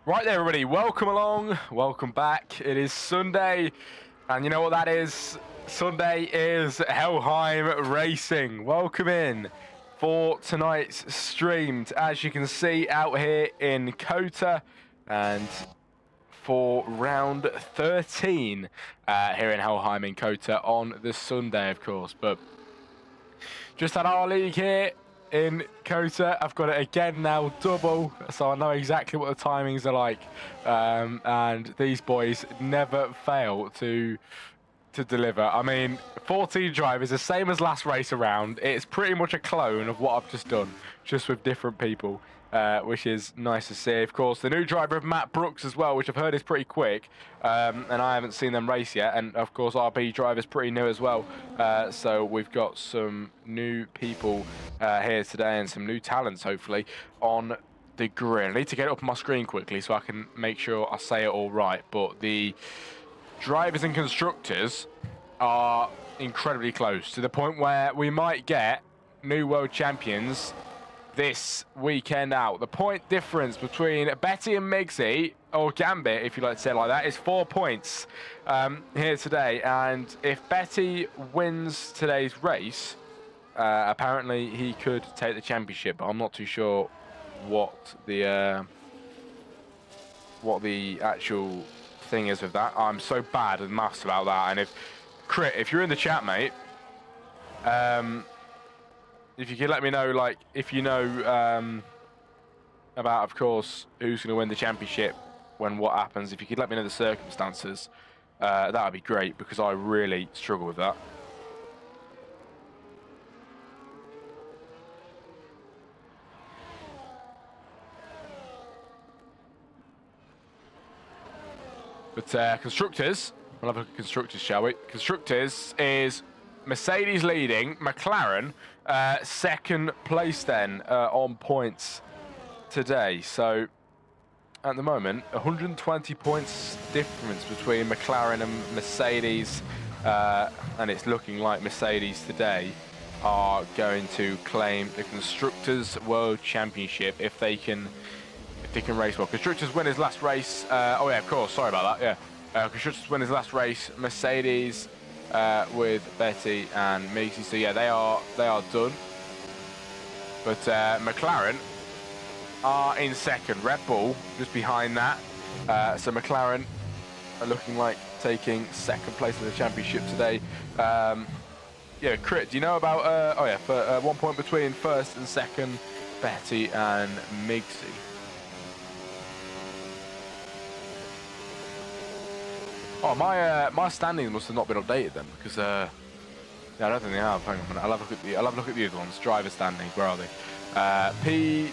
Right there, everybody. Welcome along. Welcome back. It is Sunday, and you know what that is? Sunday is Helheim Racing. Welcome in for tonight's streamed, as you can see out here in Cota, and for round 13 here in Helheim in Cota on the Sunday, of course. But just had our league here in Cota. I've got it again now, double, so I know exactly what the timings are like. And these boys never fail to deliver. I mean, 14 drive is the same as last race around. It's pretty much a clone of what I've just done, just with different people, which is nice to see. Of course, the new driver of Matt Brooks as well, which I've heard is pretty quick, and I haven't seen them race yet. And of course, RB driver's pretty new as well. So we've got some new people here today and some new talents, hopefully, on the grid. I need to get it up on my screen quickly so I can make sure I say it all right. But the drivers and constructors are incredibly close, to the point where we might get new world champions this weekend out. The point difference between Betty and Migsy, or Gambit if you like to say it like that, is 4 points here today. And if Betty wins today's race, apparently he could take the championship, but I'm not too sure what the actual thing is with that. I'm so bad at maths about that. And if Crit, if you're in the chat, mate, if you could let me know, like, if you know about, of course, who's going to win the championship when what happens, if you could let me know the circumstances, that would be great, because I really struggle with that. But constructors, we'll have a look at constructors, shall we? Constructors is Mercedes leading, McLaren second place then on points today. So at the moment, 120 points difference between McLaren and Mercedes, and it's looking like Mercedes today are going to claim the Constructors World Championship if they can race well. Constructors win his last race. Oh yeah, of course. Sorry about that. Yeah, Constructors win his last race. Mercedes with Betty and Mixie. So yeah, they are done. But McLaren are in second. Red Bull just behind that. So McLaren are looking like taking second place in the championship today. Yeah, Crit, do you know about? Oh yeah, for 1 point between first and second, Betty and Mixie. Oh, my standings must have not been updated then, because yeah, I don't think they have. Hang on a minute. I'll have a look at the other ones. Driver standings, where are they? Abu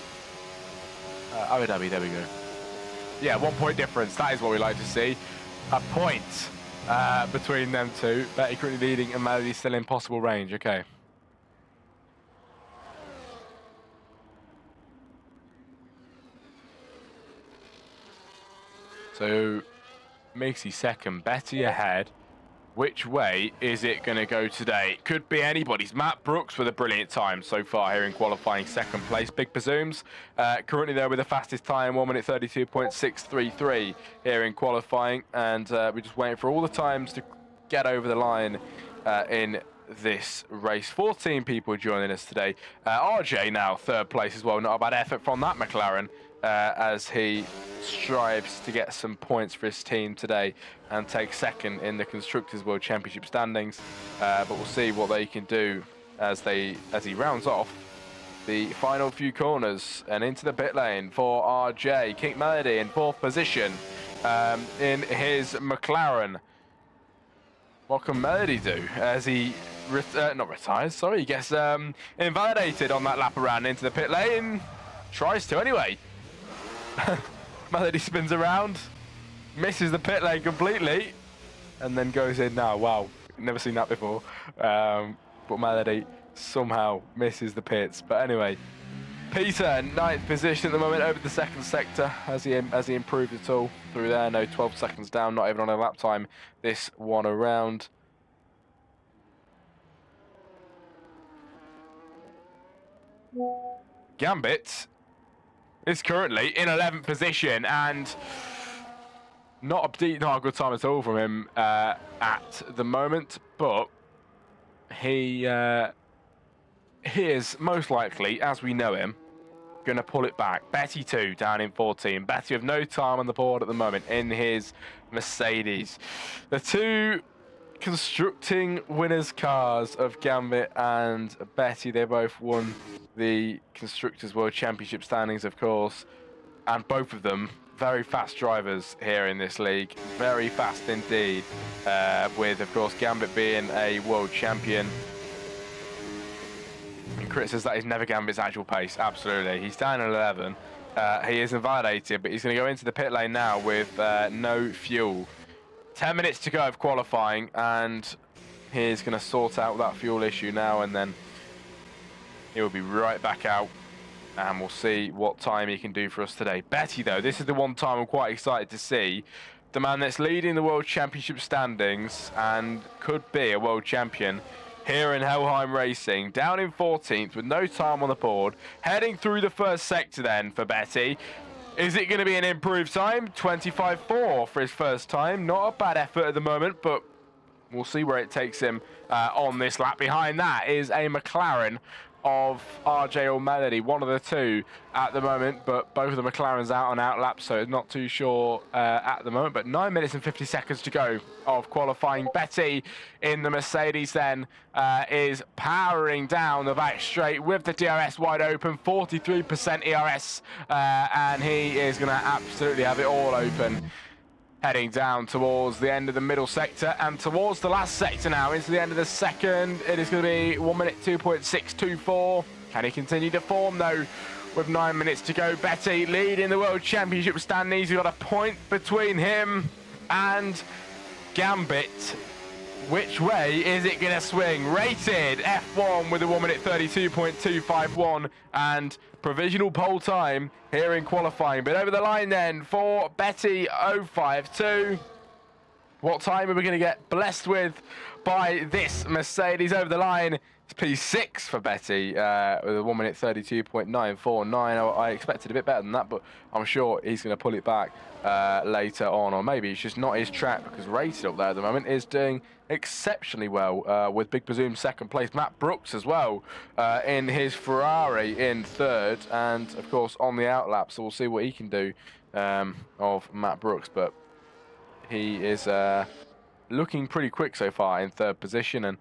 Dhabi, there we go. Yeah, 1 point difference. That is what we like to see. A point between them two. Betty currently leading and Melody still in possible range. Okay. So Mixie second, Betty ahead. Which way is it going to go today? Could be anybody's. Matt Brooks with a brilliant time so far here in qualifying, second place. Big Presumes currently there with the fastest time, 1 minute 32.633 here in qualifying. And we're just waiting for all the times to get over the line in this race. 14 people joining us today. RJ now third place as well. Not a bad effort from that McLaren as he strives to get some points for his team today and take second in the Constructors World Championship standings. But we'll see what they can do as he rounds off the final few corners and into the pit lane for RJ. King Melody in fourth position in his McLaren. What can Melody do as he not retires, sorry, he gets invalidated on that lap around into the pit lane? Tries to anyway. Melody spins around, misses the pit lane completely, and then goes in now. Wow, never seen that before. But Melody somehow misses the pits. But anyway, Peter, ninth position at the moment over the second sector. Has he improved at all through there? No, 12 seconds down, not even on a lap time this one around. Gambit is currently in 11th position, and not a good time at all from him at the moment, but he is most likely, as we know him, going to pull it back. Betty 2 down in 14. Betty with no time on the board at the moment in his Mercedes. The two constructing winners' cars of Gambit and Betty, they both won the Constructors' World Championship standings, of course, and both of them very fast drivers here in this league. Very fast indeed, with, of course, Gambit being a world champion. And Chris says that is never Gambit's actual pace. Absolutely. He's down at 11. He is invalidated, but he's going to go into the pit lane now with no fuel. 10 minutes to go of qualifying, and he's going to sort out that fuel issue now, and then he will be right back out, and we'll see what time he can do for us today. Betty, though, this is the one time I'm quite excited to see. The man that's leading the World Championship standings and could be a world champion here in Helheim Racing, down in 14th with no time on the board, heading through the first sector then for Betty. Is it going to be an improved time? 25.4 for his first time. Not a bad effort at the moment, but we'll see where it takes him on this lap. Behind that is a McLaren of RJ or Melody, one of the two at the moment, but both of the McLarens out on out laps, so not too sure at the moment. But 9 minutes and 50 seconds to go of qualifying. Betty in the Mercedes then is powering down the back straight with the DRS wide open, 43% ERS, and he is going to absolutely have it all open. Heading down towards the end of the middle sector and towards the last sector now, into the end of the second. It is going to be 1 minute 2.624. Can he continue to form though with 9 minutes to go? Betty leading the World Championship standings. He's got a point between him and Gambit. Which way is it going to swing? Rated F1 with a 1 minute 32.251 and provisional pole time here in qualifying. But over the line then for Betty 052. What time are we going to get blessed with by this Mercedes over the line? It's P6 for Betty with a 1 minute 32.949. I expected a bit better than that, but I'm sure he's going to pull it back later on, or maybe it's just not his track, because Rated up there at the moment is doing exceptionally well with Big Presume second place. Matt Brooks as well in his Ferrari in third, and of course on the outlap, so we'll see what he can do of Matt Brooks, but he is looking pretty quick so far in third position, and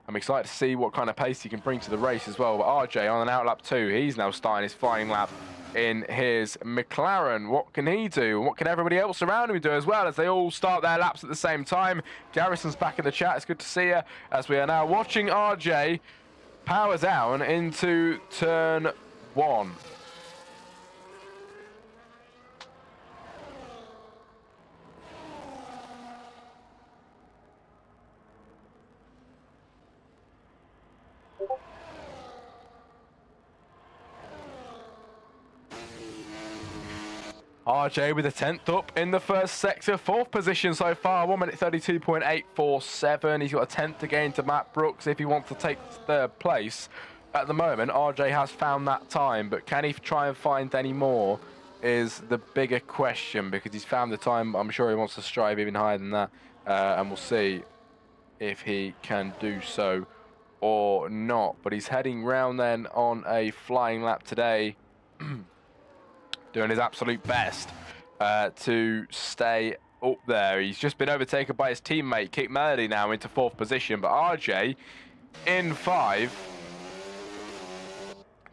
I'm excited to see what kind of pace he can bring to the race as well. But RJ on an outlap too, he's now starting his flying lap in his McLaren. What can he do? What can everybody else around him do as well, as they all start their laps at the same time? Garrison's back in the chat. It's good to see you, as we are now watching RJ power down into turn 1. RJ with a 10th up in the first sector, 4th position so far, 1 minute 32.847. He's got a 10th to gain to Matt Brooks if he wants to take third place. At the moment, RJ has found that time, but can he try and find any more is the bigger question, because he's found the time. I'm sure he wants to strive even higher than that, and we'll see if he can do so or not. But he's heading round then on a flying lap today. Doing his absolute best to stay up there. He's just been overtaken by his teammate, Kick Melody, now into 4th position. But RJ, in 5,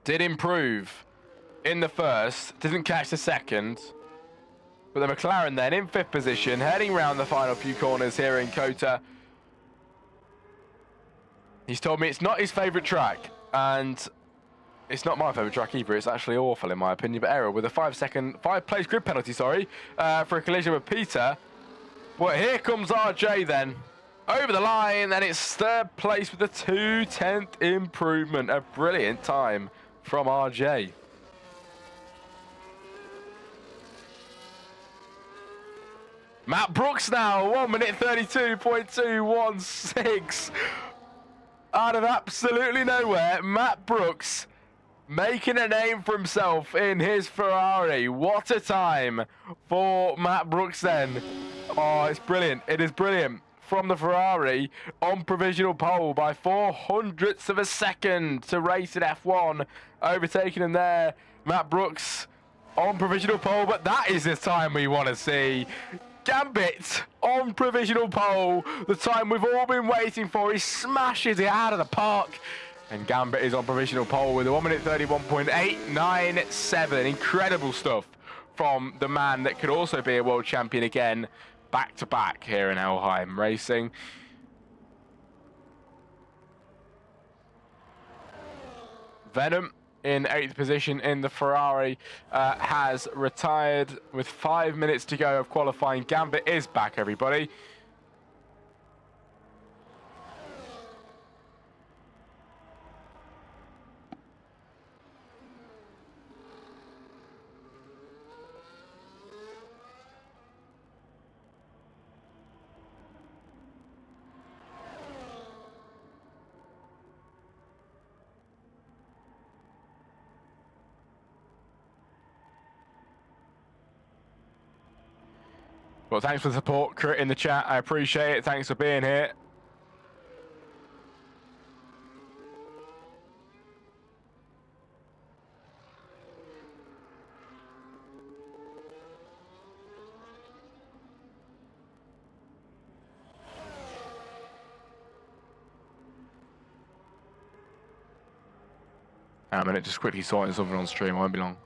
did improve in the first, didn't catch the second. But the McLaren then in 5th position, heading round the final few corners here in Cota. He's told me it's not his favourite track, and it's not my favourite track either. It's actually awful in my opinion. But error with a 5 place grid penalty, sorry, for a collision with Peter. Well, here comes RJ then. Over the line, and it's 3rd place with a 2/10 improvement. A brilliant time from RJ. Matt Brooks now, 1 minute 32.216. Out of absolutely nowhere, Matt Brooks making a name for himself in his Ferrari. What a time for Matt Brooks then. Oh, it's brilliant. It is brilliant. From the Ferrari on provisional pole by 0.04 of a second to race at F1. Overtaking him there. Matt Brooks on provisional pole, but that is the time we want to see. Gambit on provisional pole, the time we've all been waiting for. He smashes it out of the park. And Gambit is on provisional pole with a 1 minute 31.897. Incredible stuff from the man that could also be a world champion again, back to back here in Helheim racing. Venom in 8th position in the Ferrari has retired with 5 minutes to go of qualifying. Gambit is back, everybody. Well, thanks for the support, Crit, in the chat. I appreciate it. Thanks for being here. A minute, just quickly sorting something on stream. Won't be long.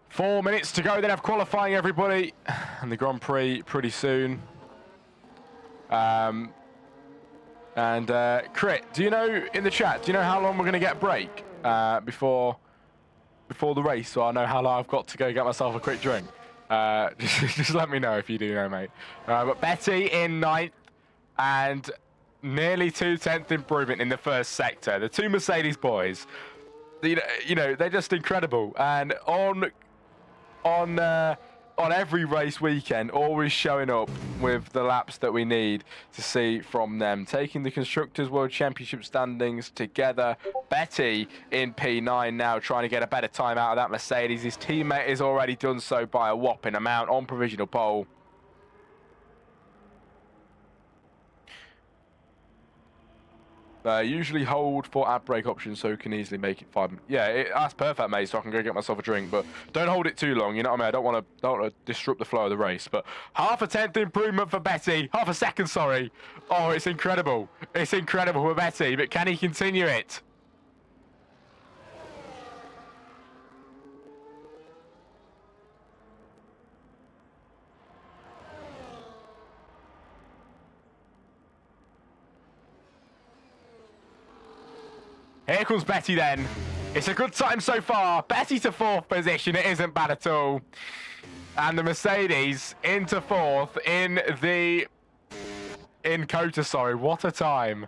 Four minutes to go, then have qualifying, everybody, and the Grand Prix pretty soon. Crit, do you know, in the chat, do you know how long we're going to get a break before the race? So I know how long I've got to go get myself a quick drink. Just let me know if you do know, mate. But Betty in 9th and nearly 2/10 improvement in the first sector. The two Mercedes boys, you know, they're just incredible. And on every race weekend, always showing up with the laps that we need to see from them. Taking the Constructors' World Championship standings together. Betty in P9 now, trying to get a better time out of that Mercedes. His teammate has already done so by a whopping amount on provisional pole. Usually hold for ad break options so you can easily make it 5 minutes. Yeah, that's perfect, mate, so I can go get myself a drink, but don't hold it too long, you know what I mean? I don't want to disrupt the flow of the race, but half a 10th improvement for Betty. Half a second, sorry. Oh, it's incredible. It's incredible for Betty, but can he continue it? Here comes Betty then. It's a good time so far. Betty to 4th position. It isn't bad at all. And the Mercedes into 4th in Cota, sorry. What a time.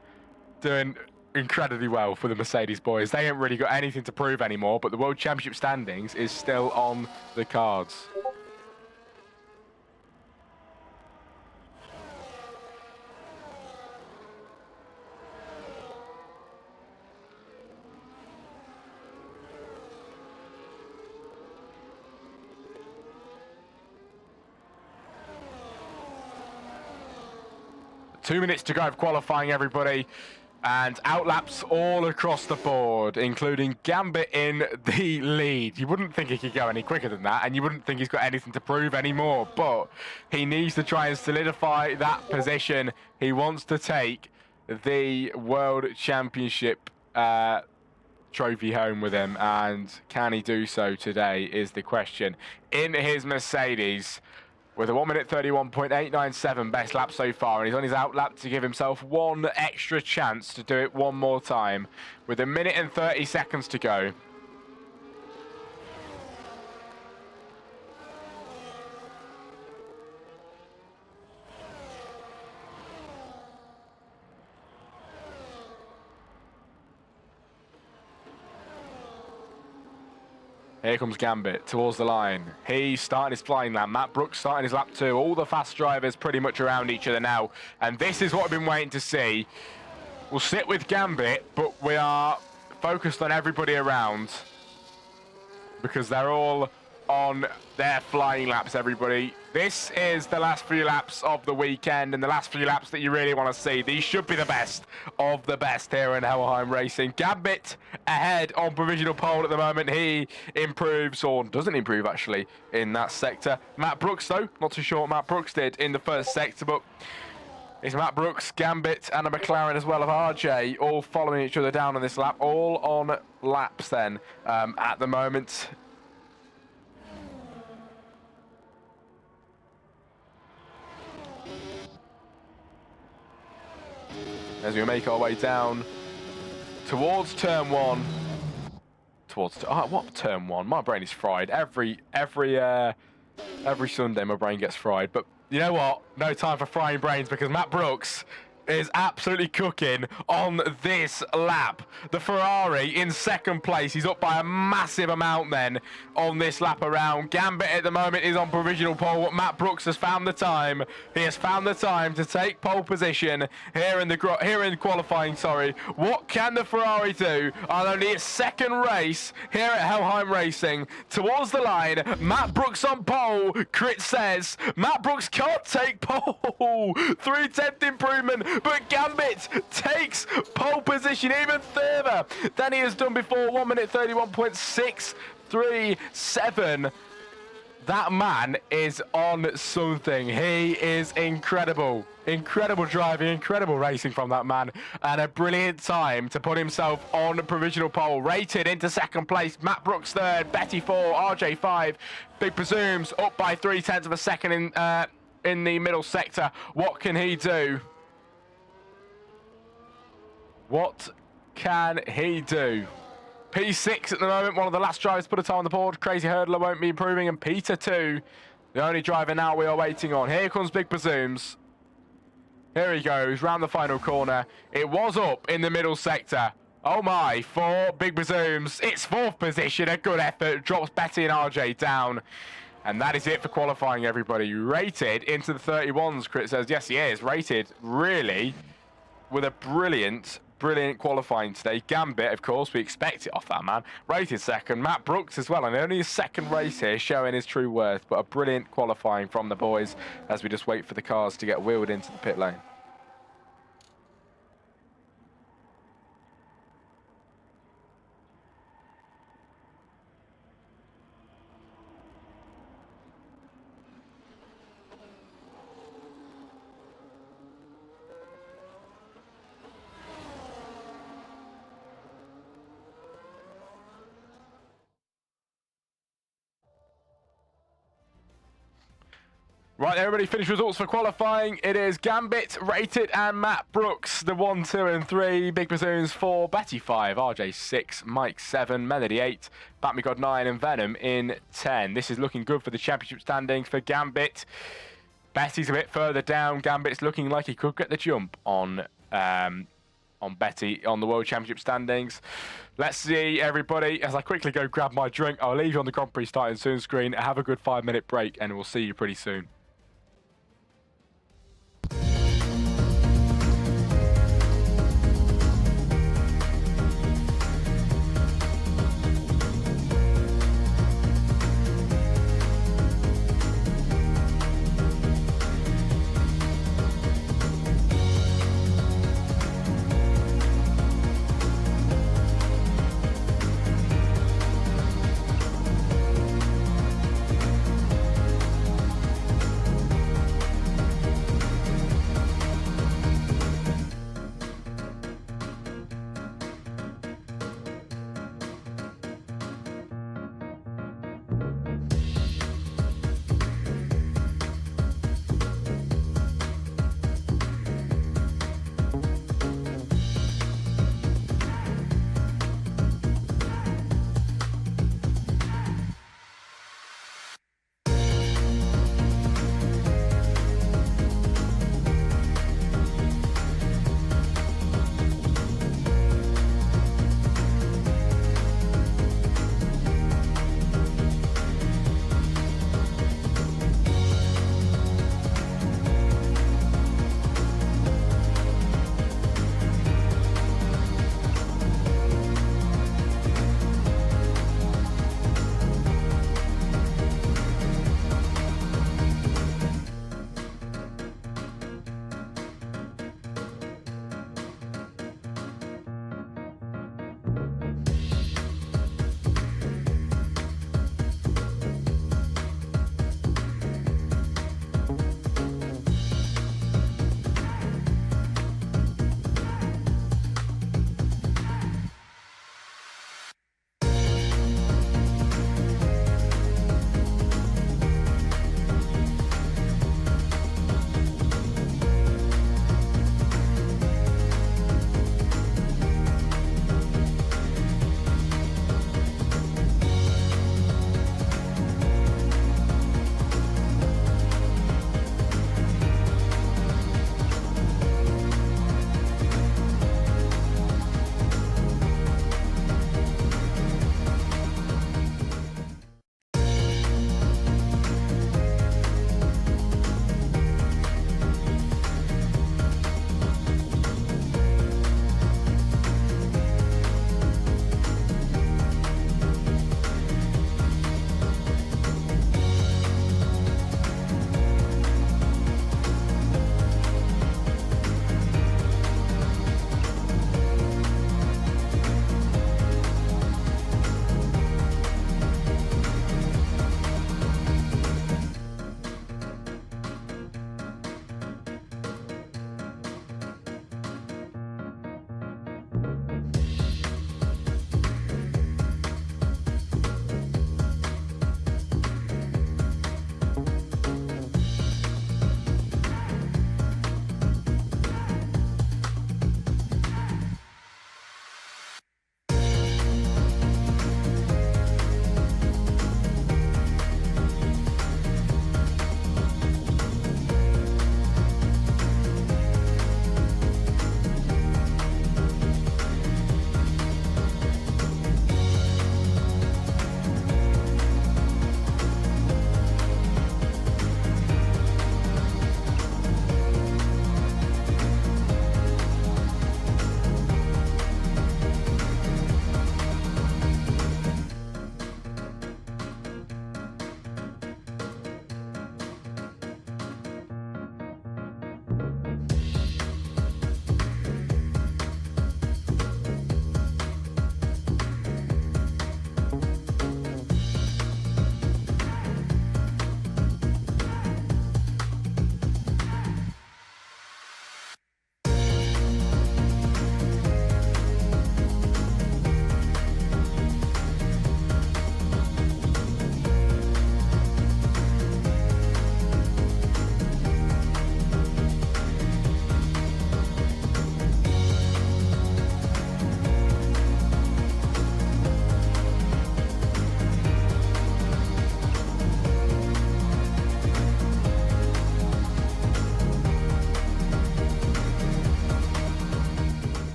Doing incredibly well for the Mercedes boys. They ain't really got anything to prove anymore, but the World Championship standings is still on the cards. Two minutes to go of qualifying, everybody, and outlaps all across the board, including Gambit in the lead. You wouldn't think he could go any quicker than that, and you wouldn't think he's got anything to prove anymore, but he needs to try and solidify that position. He wants to take the World Championship trophy home with him, and can he do so today is the question. In his Mercedes, with a 1 minute 31.897 best lap so far, and he's on his outlap to give himself one extra chance to do it one more time, with 1 minute and 30 seconds to go. Here comes Gambit towards the line. He's starting his flying lap. Matt Brooks starting his lap too. All the fast drivers pretty much around each other now. And this is what I've been waiting to see. We'll sit with Gambit, but we are focused on everybody around because they're all on their flying laps, everybody. This is the last few laps of the weekend and the last few laps that you really want to see. These should be the best of the best here in Helheim Racing. Gambit ahead on provisional pole at the moment. He improves, or doesn't improve actually, in that sector. Matt Brooks though, not too sure what Matt Brooks did in the first sector, but it's Matt Brooks, Gambit and a McLaren as well of RJ all following each other down on this lap, all on laps then at the moment. As we make our way down towards turn one. What turn one? My brain is fried. Every Sunday my brain gets fried. But you know what? No time for frying brains because Matt Brooks is absolutely cooking on this lap. The Ferrari in second place. He's up by a massive amount then on this lap around. Gambit at the moment is on provisional pole. Matt Brooks has found the time. He has found the time to take pole position here in qualifying. Sorry. What can the Ferrari do on only its second race here at Helheim Racing? Towards the line, Matt Brooks on pole. Crit says Matt Brooks can't take pole. 3/10 improvement. But Gambit takes pole position even further than he has done before. 1 minute 31.637. That man is on something. He is incredible. Incredible driving, incredible racing from that man. And a brilliant time to put himself on provisional pole. Rated into second place. Matt Brooks third. Betty 4. RJ 5. Big Presumes up by 0.3 of a second in the middle sector. What can he do? What can he do? P6 at the moment, one of the last drivers to put a time on the board. Crazy Hurdler won't be improving, and Peter 2, the only driver now we are waiting on. Here comes Big Presumes. Here he goes, round the final corner. It was up in the middle sector. Oh my, for Big Presumes. It's fourth position, a good effort. Drops Betty and RJ down. And that is it for qualifying, everybody. Rated into the 31s, Crit says. Yes, he is. Rated, really, with a brilliant qualifying today. Gambit, of course, we expect it off that man. Rated second. Matt Brooks as well, and only his second race here, showing his true worth. But a brilliant qualifying from the boys as we just wait for the cars to get wheeled into the pit lane. Right, everybody, finished results for qualifying. It is Gambit, Rated, and Matt Brooks, the 1, 2, and 3. Big Presumes 4, Betty 5, RJ 6, Mike 7, Melody 8, Batmigod 9, and Venom in 10. This is looking good for the championship standings for Gambit. Betty's a bit further down. Gambit's looking like he could get the jump on Betty on the World Championship standings. Let's see, everybody. As I quickly go grab my drink, I'll leave you on the Grand Prix starting soon screen. Have a good 5-minute break, and we'll see you pretty soon.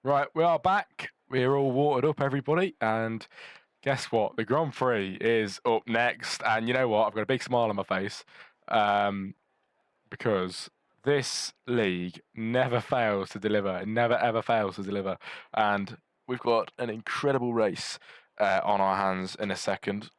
Right, we are back. We're all watered up, everybody, and guess what? The Grand Prix is up next, and you know what? I've got a big smile on my face because this league never fails to deliver. It never, ever fails to deliver, and we've got an incredible race on our hands in a second.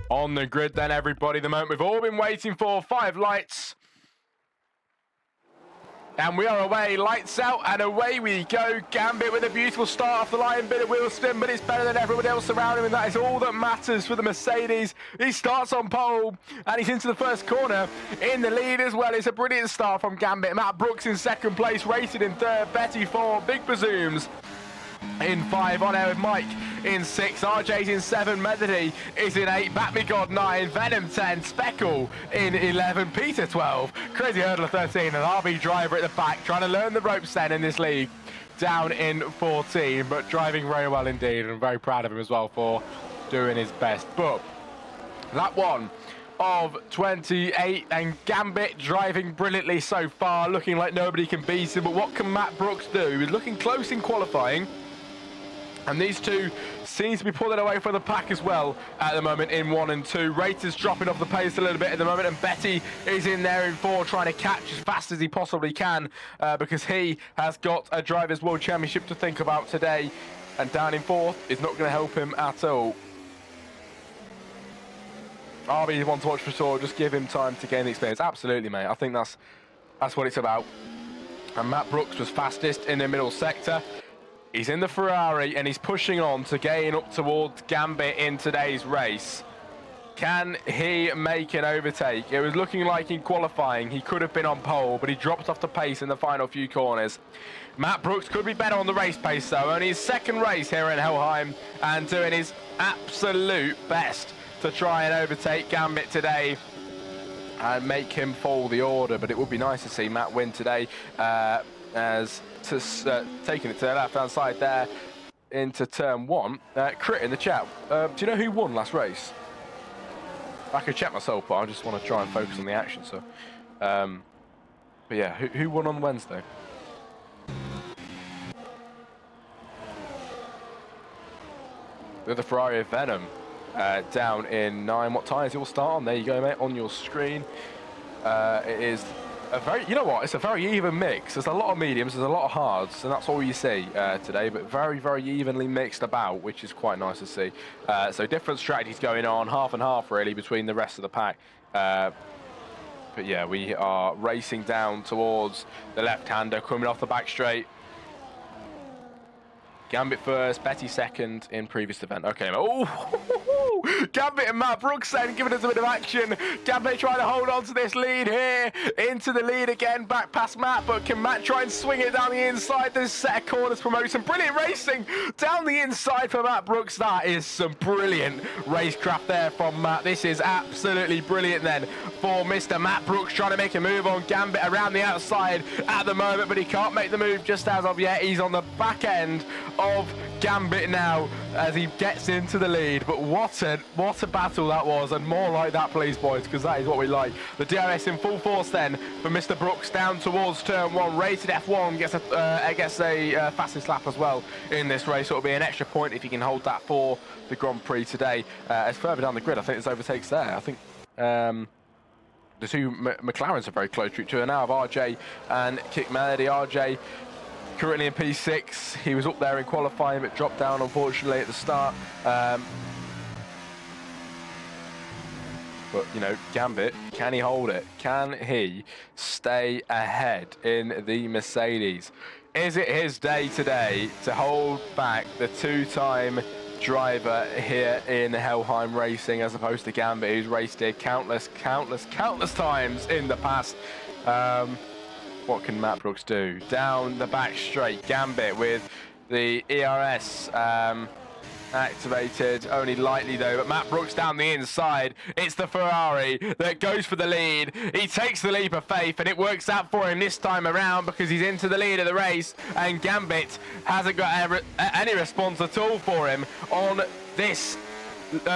On the grid then, everybody, the moment we've all been waiting for. 5 lights. And we are away, lights out, and away we go. Gambit with a beautiful start off the line, bit of wheel spin, but it's better than everyone else around him, and that is all that matters for the Mercedes. He starts on pole, and he's into the first corner in the lead as well. It's a brilliant start from Gambit. Matt Brooks in second place, rated in third, Betty 4, Big Bazooms in 5, on air with Mike in 6, RJ's in 7, Medley is in 8, Batmigod 9, Venom 10, Speckle in 11, Peter 12, Crazy Hurdler 13, and RB Driver at the back trying to learn the ropes then in this league, down in 14, but driving very well indeed, and I'm very proud of him as well for doing his best. But lap 1 of 28, and Gambit driving brilliantly so far, looking like nobody can beat him. But what can Matt Brooks do? He was looking close in qualifying, and these two seem to be pulling away from the pack as well at the moment in 1 and 2. Rater's dropping off the pace a little bit at the moment, and Betty is in there in 4 trying to catch as fast as he possibly can because he has got a Drivers' World Championship to think about today, and down in 4th is not going to help him at all. RB one to watch for sure, just give him time to gain the experience. Absolutely, mate. I think that's what it's about. And Matt Brooks was fastest in the middle sector. He's in the Ferrari and he's pushing on to gain up towards Gambit in today's race. Can he make an overtake? It was looking like in qualifying he could have been on pole, but he dropped off the pace in the final few corners. Matt Brooks could be better on the race pace though, only his second race here in Helheim, and doing his absolute best to try and overtake Gambit today and make him fall the order. But it would be nice to see Matt win today, as taking it to the left-hand side there into turn 1. Crit in the chat. Do you know who won last race? I could check myself, but I just want to try and focus on the action. So, but yeah, who won on Wednesday? With the Ferrari of Venom down in 9. What tyres it will start on? There you go, mate, on your screen. It is a very, you know what, it's a very even mix. There's a lot of mediums, there's a lot of hards, and that's all you see today, but very, very evenly mixed about, which is quite nice to see. So different strategies going on, half and half really, between the rest of the pack. But yeah, we are racing down towards the left-hander, coming off the back straight. Gambit first, Betty second in previous event. Okay, oh, Gambit and Matt Brooks then giving us a bit of action. Gambit trying to hold on to this lead here, into the lead again, back past Matt, but can Matt try and swing it down the inside? This set of corners promotes some brilliant racing down the inside for Matt Brooks. That is some brilliant racecraft there from Matt. This is absolutely brilliant then for Mr. Matt Brooks, trying to make a move on Gambit around the outside at the moment, but he can't make the move just as of yet. He's on the back end of Gambit now as he gets into the lead. But what a battle that was, and more like that please boys, because that is what we like. The DRS in full force then for Mr. Brooks down towards turn 1. Rated F1 gets a fastest lap as well in this race. It'll be an extra point if he can hold that for the Grand Prix today. As further down the grid, I think there's overtakes there. I think the two McLarens are very close to each other now, of RJ and Kick Melody. RJ currently in P6. He was up there in qualifying, but dropped down unfortunately at the start. But you know, Gambit, can he hold it? Can he stay ahead in the Mercedes? Is it his day today to hold back the 2-time driver here in Helheim Racing, as opposed to Gambit, who's raced here countless times in the past. What can Matt Brooks do? Down the back straight, Gambit with the ERS activated only lightly though, but Matt Brooks down the inside. It's the Ferrari that goes for the lead. He takes the leap of faith and it works out for him this time around because he's into the lead of the race, and Gambit hasn't got any response at all for him on this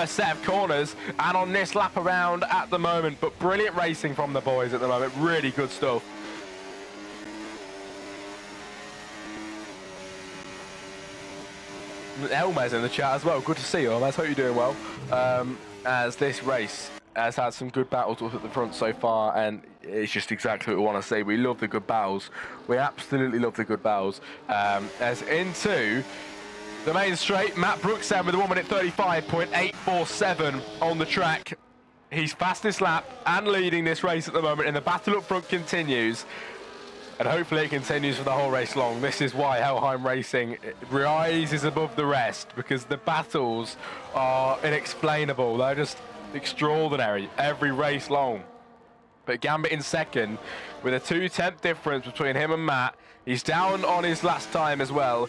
set of corners and on this lap around at the moment. But brilliant racing from the boys at the moment, really good stuff. Elmer's in the chat as well. Good to see you, Elmer. Hope you're doing well. As this race has had some good battles at the front so far, and it's just exactly what we want to see. We love the good battles. We absolutely love the good battles. As into the main straight, Matt Brooks then with a 1 minute 35.847 on the track. He's fastest lap and leading this race at the moment, and the battle up front continues. And hopefully it continues for the whole race long. This is why Helheim Racing rises above the rest, because the battles are inexplainable. They're just extraordinary every race long. But Gambit in second with a 2/10 difference between him and Matt. He's down on his last time as well.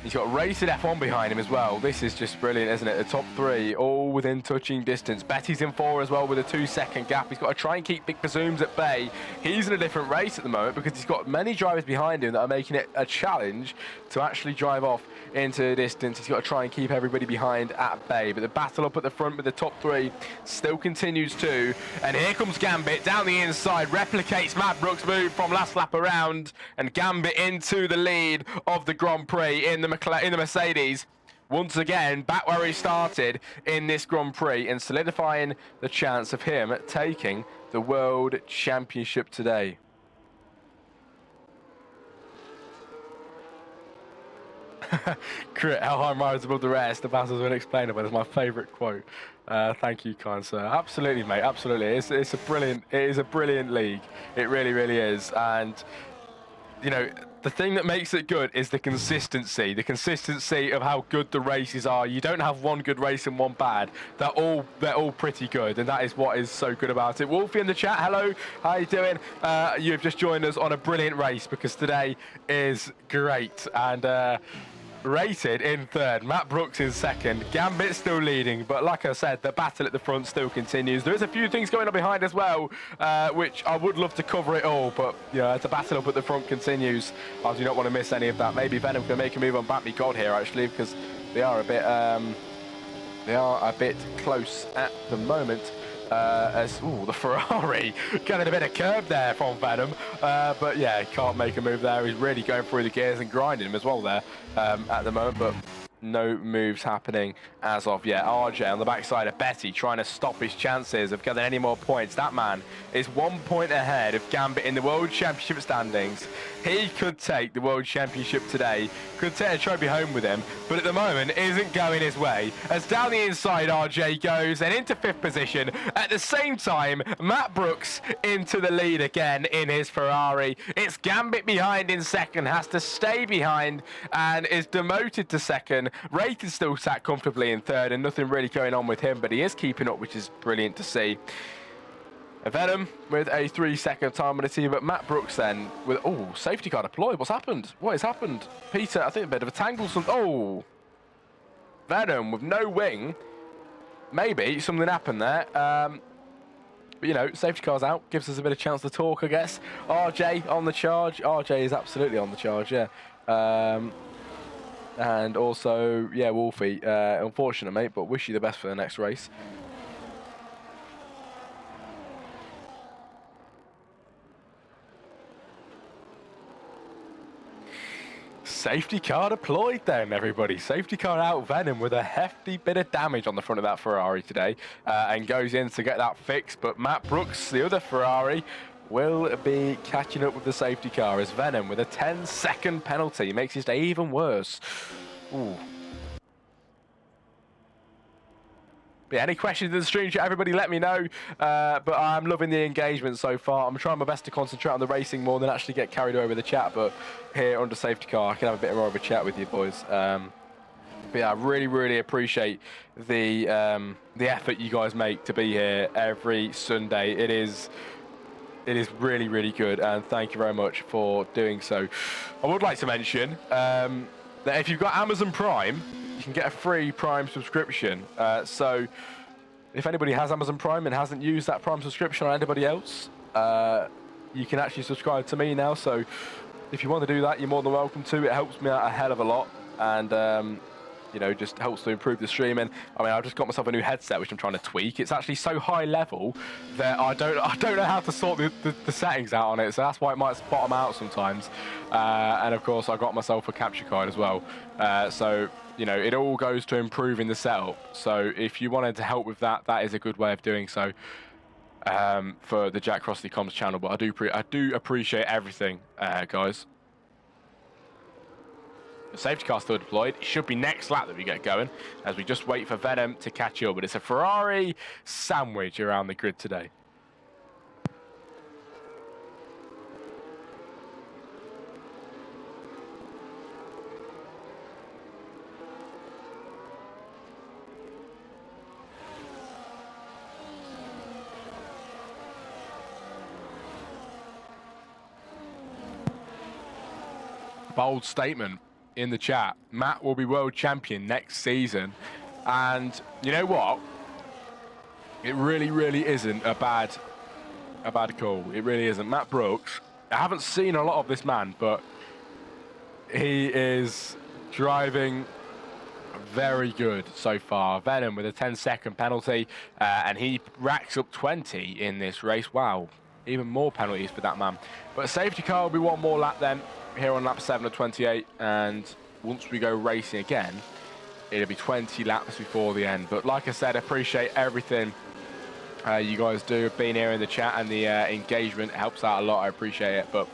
He's got Rated F1 behind him as well. This is just brilliant, isn't it? The top three, all within touching distance. Betty's in 4 as well with a 2-second gap. He's got to try and keep Big Bazooms at bay. He's in a different race at the moment because he's got many drivers behind him that are making it a challenge to actually drive off into the distance. He's got to try and keep everybody behind at bay. But the battle up at the front with the top three still continues too. And here comes Gambit down the inside, replicates Matt Brooks' move from last lap around, and Gambit into the lead of the Grand Prix in the Mercedes. Once again, back where he started in this Grand Prix and solidifying the chance of him taking the World Championship today. Crit, Helheim rides above the rest, the battles are unexplainable. That's my favourite quote. Thank you, kind sir. Absolutely, mate, absolutely. It is a brilliant league. It really, really is. And, you know, the thing that makes it good is the consistency of how good the races are. You don't have one good race and one bad. They're all pretty good, and that is what is so good about it. Wolfie in the chat, hello, how you doing? You've just joined us on a brilliant race because today is great. And Rated in third, Matt Brooks in second, Gambit still leading, but like I said, the battle at the front still continues. There is a few things going on behind as well, which I would love to cover it all, but you know, as the battle up at the front continues, I do not want to miss any of that. Maybe Venom can make a move on Bat Me God here actually, because they are a bit close at the moment. The Ferrari getting a bit of curb there from Venom, but yeah, he can't make a move there. He's really going through the gears and grinding him as well there at the moment, but no moves happening as of yet. RJ on the backside of Betty trying to stop his chances of getting any more points. That man is 1 point ahead of Gambit in the World Championship standings. He could take the World Championship today, could take a trophy home with him, but at the moment isn't going his way. As down the inside RJ goes and into 5th position. At the same time, Matt Brooks into the lead again in his Ferrari. It's Gambit behind in second, has to stay behind and is demoted to second. Rated still sat comfortably in third and nothing really going on with him, but he is keeping up, which is brilliant to see. Venom with a 3-second time on the team, but Matt Brooks then with, safety car deployed. What's happened? What has happened? Peter, I think a bit of a tangle. Venom with no wing. Maybe something happened there. But, you know, safety car's out. Gives us a bit of chance to talk, I guess. RJ on the charge. RJ is absolutely on the charge, yeah. And also, yeah, Wolfie. Unfortunate, mate, but wish you the best for the next race. Safety car deployed then, everybody. Safety car out, Venom with a hefty bit of damage on the front of that Ferrari today, and goes in to get that fixed. But Matt Brooks, the other Ferrari, will be catching up with the safety car as Venom with a 10-second penalty makes his day even worse. Ooh. But yeah, any questions in the stream chat, everybody let me know. But I'm loving the engagement so far. I'm trying my best to concentrate on the racing more than actually get carried away with the chat. But here under safety car, I can have a bit more of a chat with you boys. But yeah, I really, really appreciate the effort you guys make to be here every Sunday. It is really, really good, and thank you very much for doing so. I would like to mention that if you've got Amazon Prime, you can get a free Prime subscription. So if anybody has Amazon Prime and hasn't used that Prime subscription on anybody else, you can actually subscribe to me now. So if you want to do that, you're more than welcome to. It helps me out a hell of a lot, and you know, just helps to improve the streaming. I mean, I've just got myself a new headset, which I'm trying to tweak. It's actually so high level that I don't know how to sort the settings out on it, so that's why it might bottom out sometimes. And of course, I got myself a capture card as well. So, you know, it all goes to improving the setup. So if you wanted to help with that, that is a good way of doing so. For the Jack Crossley Comms channel, but I do appreciate everything, guys. The safety car still deployed. It should be next lap that we get going as we just wait for Venom to catch up. But it's a Ferrari sandwich around the grid today. Bold statement in the chat. Matt will be world champion next season, and you know what? It really, really isn't a bad call. It really isn't. Matt Brooks. I haven't seen a lot of this man, but he is driving very good so far. Venom with a 10-second penalty, and he racks up 20 in this race. Wow, even more penalties for that man. But a safety car will be one more lap then, here on lap 7 of 28, and once we go racing again, it'll be 20 laps before the end. But like I said, I appreciate everything you guys do. Being here in the chat and the engagement helps out a lot. I appreciate it. But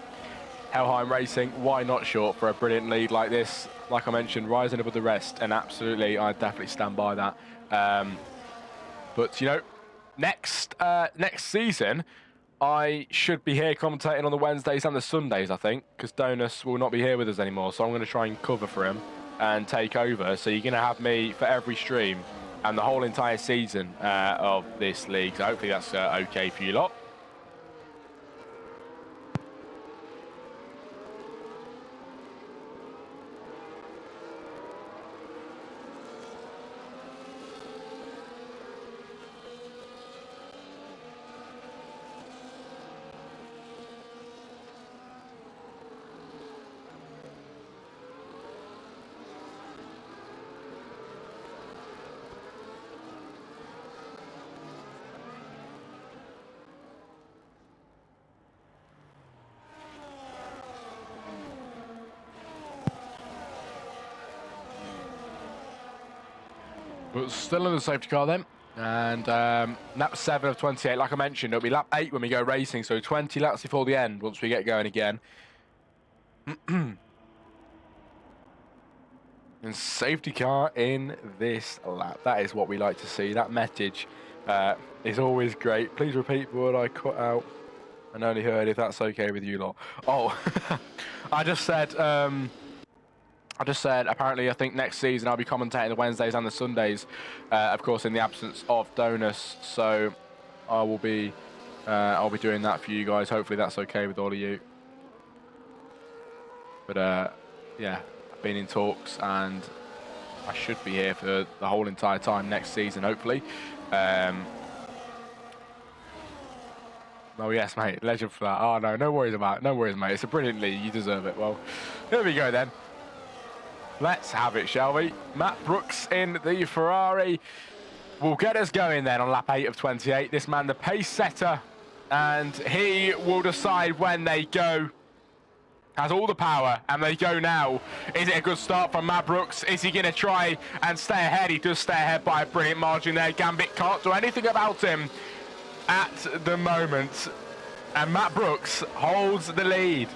Helheim Racing, why not short for a brilliant lead like this? Like I mentioned, rising above the rest, and absolutely, I definitely stand by that. But you know, next season, I should be here commentating on the Wednesdays and the Sundays, I think, because Donus will not be here with us anymore. So I'm going to try and cover for him and take over. So you're going to have me for every stream and the whole entire season of this league. So hopefully that's okay for you lot. But still in the safety car then, and lap 7 of 28, like I mentioned, it'll be lap 8 when we go racing, so 20 laps before the end once we get going again. And safety car in this lap, that is what we like to see. That message is always great. Please repeat what I cut out and only heard, if that's okay with you lot. Oh, I just said apparently I think next season I'll be commentating the Wednesdays and the Sundays, of course in the absence of Donus. So I'll be doing that for you guys. Hopefully that's okay with all of you. But yeah, I've been in talks and I should be here for the whole entire time next season, hopefully. Oh yes, mate, legend for that. Oh no, no worries, mate. It's a brilliant league. You deserve it. Well, here we go then. Let's have it, shall we? Matt Brooks in the Ferrari will get us going then on lap 8 of 28. This man, the pace setter, and he will decide when they go. Has all the power, and they go now. Is it a good start from Matt Brooks? Is he going to try and stay ahead? He does stay ahead by a brilliant margin there. Gambit can't do anything about him at the moment, and Matt Brooks holds the lead.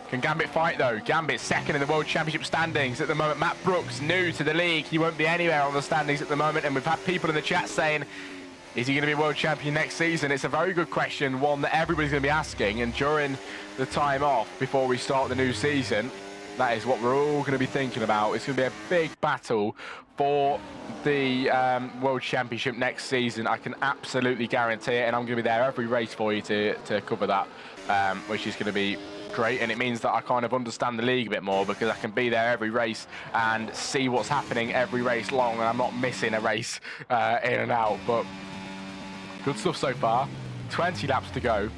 Can Gambit fight though? Gambit second in the World Championship standings at the moment. Matt Brooks new to the league. He won't be anywhere on the standings at the moment, and we've had people in the chat saying, is he going to be world champion next season? It's a very good question, one that everybody's going to be asking, and during the time off before we start the new season, That is what we're all going to be thinking about. It's going to be a big battle for the World Championship next season. I can absolutely guarantee it, and I'm going to be there every race for you to cover that, which is going to be great. And it means that I kind of understand the league a bit more, because I can be there every race and see what's happening every race long, and I'm not missing a race in and out. But good stuff so far. 20 laps to go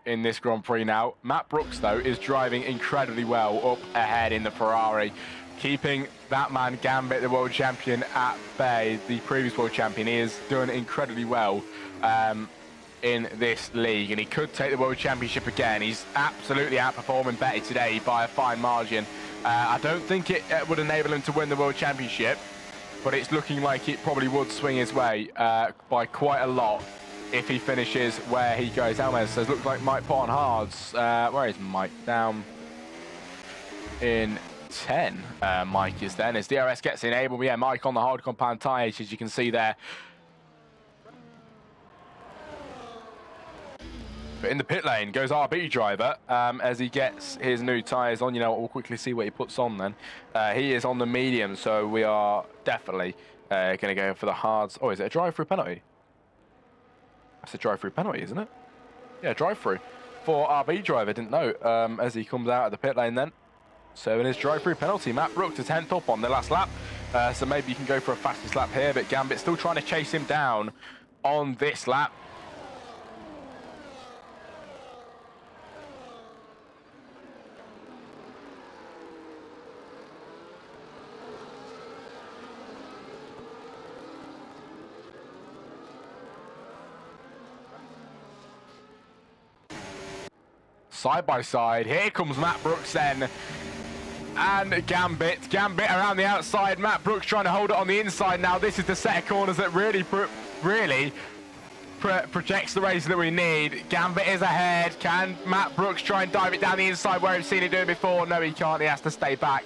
in this Grand Prix now. Matt Brooks, though, is driving incredibly well up ahead in the Ferrari, keeping that man Gambit, the world champion, at bay, the previous world champion. He is doing incredibly well in this league, and he could take the world championship again. He's absolutely outperforming Betty today by a fine margin. I don't think it would enable him to win the world championship, but it's looking like it probably would swing his way by quite a lot if he finishes where he goes. Helmet says, looks like Mike put on hards. Where is Mike? Down in 10. Mike is then as DRS gets enabled. But yeah, Mike on the hard compound tyres, as you can see there. But in the pit lane goes RB driver as he gets his new tyres on. You know what, we'll quickly see what he puts on then. He is on the medium, so we are definitely going to go for the hards. Oh, is it a drive-through penalty? That's a drive-through penalty, isn't it? Yeah, drive-through for RB driver. Didn't know as he comes out of the pit lane then. So in his drive-through penalty, Matt Brooks to 10th up on the last lap. So maybe you can go for a fastest lap here, but Gambit still trying to chase him down on this lap. Side by side, here comes Matt Brooks then, and Gambit around the outside. Matt Brooks trying to hold it on the inside now. This is the set of corners that really projects the race that we need. Gambit is ahead. Can Matt Brooks try and dive it down the inside where we've seen it do it before? No, he can't. He has to stay back.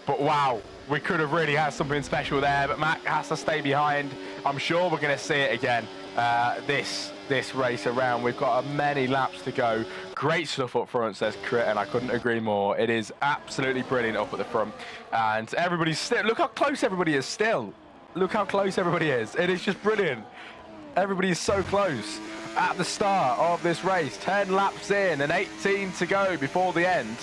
But wow, we could have really had something special there, but Matt has to stay behind. I'm sure we're going to see it again this race around. We've got many laps to go. Great stuff up front, says Crit, and I couldn't agree more. It is absolutely brilliant up at the front. And everybody's still, look how close everybody is still. Look how close everybody is. It is just brilliant. Everybody is so close at the start of this race. 10 laps in and 18 to go before the end.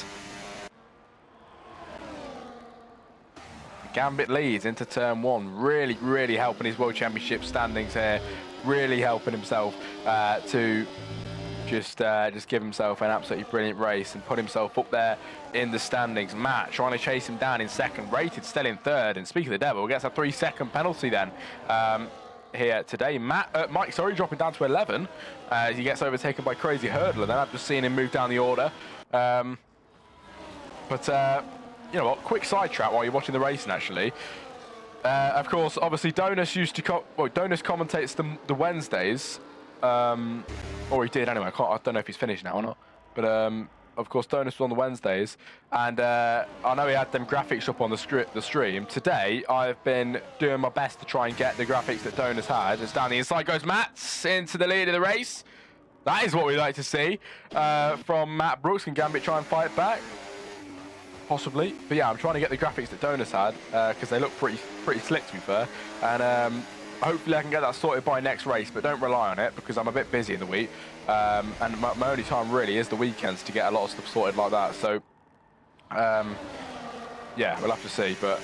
Gambit leads into turn one, really helping his World Championship standings here, really helping himself to just give himself an absolutely brilliant race and put himself up there in the standings. Matt trying to chase him down in second, rated still in third, and speaking of the devil, gets a 3-second penalty then here today. Mike, dropping down to 11 as he gets overtaken by Crazy Hurdler. Then I've just seen him move down the order. You know what, quick sidetrack while you're watching the racing, actually. Of course, obviously, Donus used to... Donus commentates the Wednesdays. Or he did, anyway. I don't know if he's finished now or not. But, of course, Donus was on the Wednesdays. And I know he had them graphics up on the stream. Today, I've been doing my best to try and get the graphics that Donus had. As down the inside goes Matt into the lead of the race. That is what we like to see from Matt Brooks. Can Gambit try and fight back? Possibly, but yeah, I'm trying to get the graphics that Donus had because they look pretty slick, to be fair, and hopefully I can get that sorted by next race, but don't rely on it because I'm a bit busy in the week, and my only time really is the weekends to get a lot of stuff sorted like that. So yeah, we'll have to see, but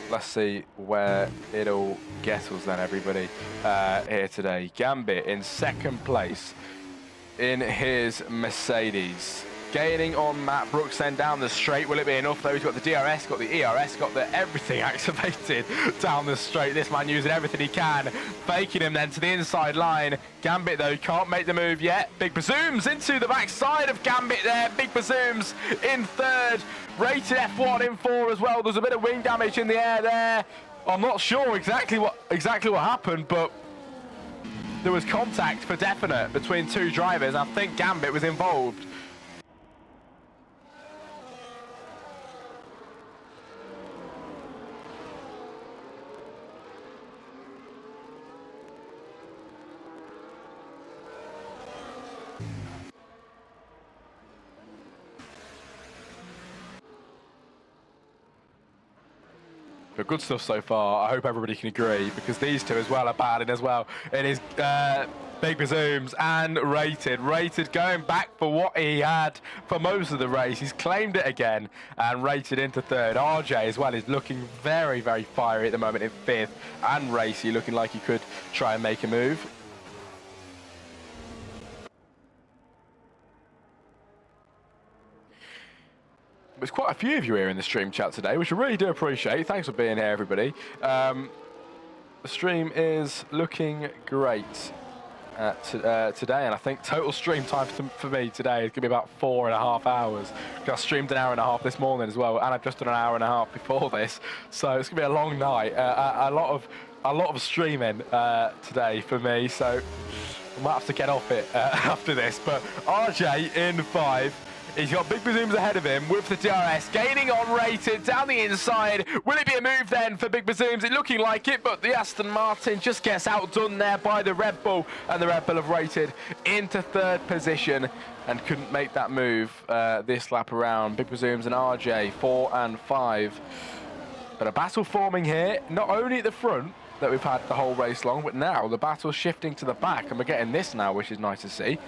let's see where it'll get us then, everybody, here today. Gambit in second place in his Mercedes. Gaining on Matt Brooks then down the straight. Will it be enough though? He's got the DRS, got the ERS, got the everything activated down the straight. This man using everything he can. Faking him then to the inside line. Gambit though can't make the move yet. Big Bazooms into the backside of Gambit there. Big Bazooms in third. Rated F1 in 4 as well. There's a bit of wing damage in the air there. I'm not sure exactly what happened, but there was contact for definite between two drivers. I think Gambit was involved. But good stuff so far. I hope everybody can agree, because these two as well are battling as well. It is Big Bazooms and Rated. Rated going back for what he had for most of the race. He's claimed it again and Rated into third. RJ as well is looking very, very fiery at the moment in fifth. And Racy looking like he could try and make a move. There's quite a few of you here in the stream chat today, which I really do appreciate. Thanks for being here, everybody. The stream is looking great today, and I think total stream time for me today is going to be about 4.5 hours. I streamed an hour and a half this morning as well, and I've just done an hour and a half before this, so it's going to be a long night. A lot of streaming today for me, so I might have to get off it after this. But RJ in 5. He's got Big Bazooms ahead of him with the DRS, gaining on Rated down the inside. Will it be a move then for Big Bazooms? It's looking like it, but the Aston Martin just gets outdone there by the Red Bull, and the Red Bull have Rated into third position and couldn't make that move this lap around. Big Bazooms and RJ 4 and 5. But a battle forming here, not only at the front that we've had the whole race long, but now the battle's shifting to the back, and we're getting this now, which is nice to see.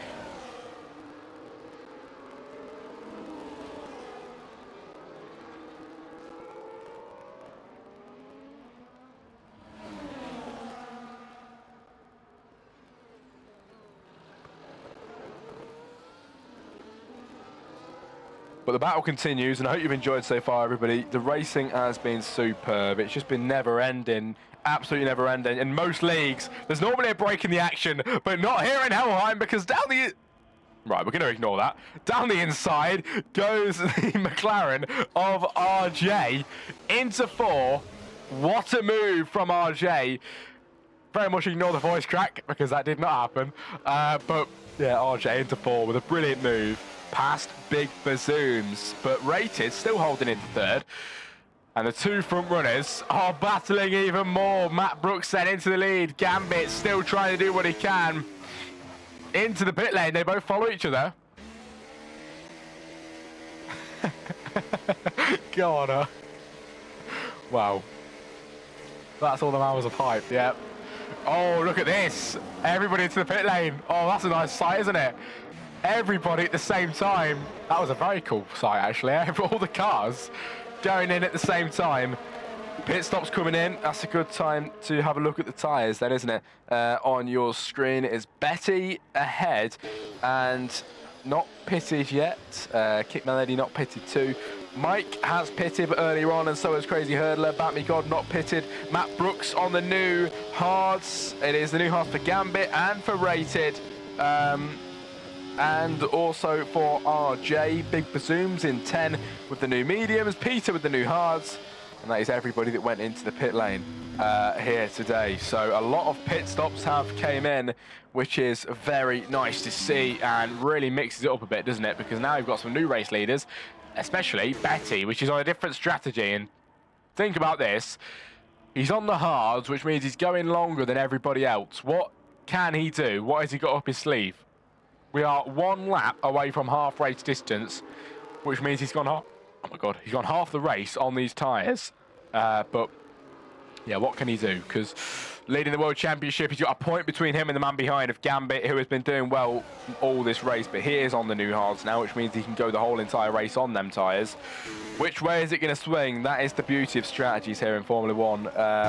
But the battle continues, and I hope you've enjoyed so far, everybody. The racing has been superb. It's just been never-ending, absolutely never-ending. In most leagues, there's normally a break in the action, but not here in Helheim, because down the... Right, we're going to ignore that. Down the inside goes the McLaren of RJ into 4. What a move from RJ. Very much ignore the voice crack, because that did not happen. But, yeah, RJ into 4 with a brilliant move past Big Bazooms, but Rated still holding into third, and the two front runners are battling even more. Matt Brooks then into the lead. Gambit still trying to do what he can into the pit lane. They both follow each other. Go on, wow, that's all the hours of hype. Yep. Oh, look at this, everybody into the pit lane. Oh, that's a nice sight, isn't it? Everybody at the same time. That was a very cool sight, actually. All the cars going in at the same time. Pit stops coming in. That's a good time to have a look at the tyres then, isn't it? On your screen is Betty ahead and not pitted yet. Kick Melody not pitted too. Mike has pitted earlier on, and so has Crazy Hurdler. Bat Me God not pitted. Matt Brooks on the new hards. It is the new hards for Gambit and for Rated. And also for RJ, Big Bazooms in 10 with the new mediums, Peter with the new hards, and that is everybody that went into the pit lane here today. So a lot of pit stops have came in, which is very nice to see and really mixes it up a bit, doesn't it? Because now you've got some new race leaders, especially Betty, which is on a different strategy. And think about this, he's on the hards, which means he's going longer than everybody else. What can he do? What has he got up his sleeve? We are 1 lap away from half race distance, which means he's gone half. Oh my God, he's gone half the race on these tyres. But yeah, what can he do? Because leading the World Championship, he's got a point between him and the man behind of Gambit, who has been doing well all this race. But he is on the new hards now, which means he can go the whole entire race on them tyres. Which way is it going to swing? That is the beauty of strategies here in Formula 1.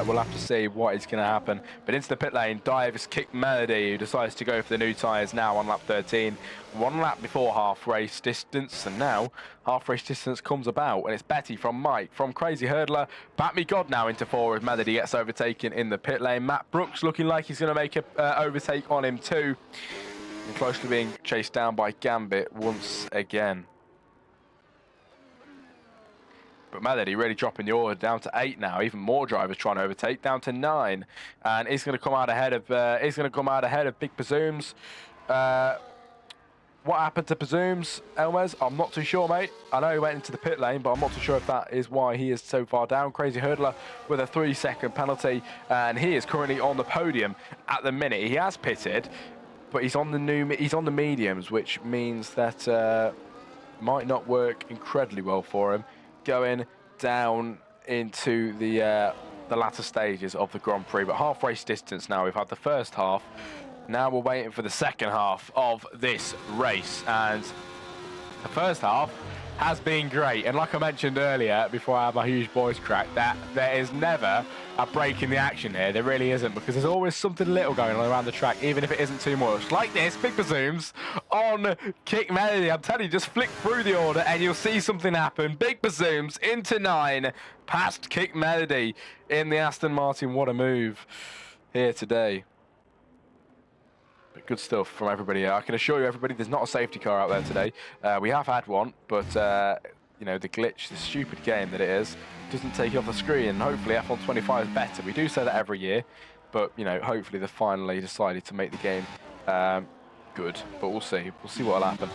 We'll have to see what is going to happen. But into the pit lane dives Kick Melody, who decides to go for the new tyres now on lap 13. 1 lap before half race distance, and now half race distance comes about, and it's Betty from Mike, from Crazy Hurdler. Bat Me God now into 4 as Melody gets overtaken in the pit lane. Matt Brooks looking like he's going to make an overtake on him too. And closely being chased down by Gambit once again. But Melody really dropping the order down to 8 now. Even more drivers trying to overtake, down to 9, and he's going to come out ahead of Big Bazooms. What happened to Bazooms, Elmez? I'm not too sure, mate. I know he went into the pit lane, but I'm not too sure if that is why he is so far down. Crazy Hurdler with a 3-second penalty, and he is currently on the podium at the minute. He has pitted, but he's on the mediums, which means that might not work incredibly well for him. Going down into the latter stages of the Grand Prix, but half race distance now. We've had the first half. Now we're waiting for the second half of this race, and the first half has been great. And like I mentioned earlier, before I had my huge voice crack, that there is never a break in the action here. There really isn't, because there's always something little going on around the track, even if it isn't too much. Like this, big bazooms on Kick Melody. I'm telling you, just flick through the order and you'll see something happen. Big bazooms into 9, past Kick Melody in the Aston Martin. What a move here today. But good stuff from everybody. I can assure you, everybody, there's not a safety car out there today. We have had one, but you know, the glitch, the stupid game that it is, doesn't take it off the screen. And hopefully F1 25 is better. We do say that every year, but you know, hopefully they finally decided to make the game good. But we'll see. We'll see what will happen.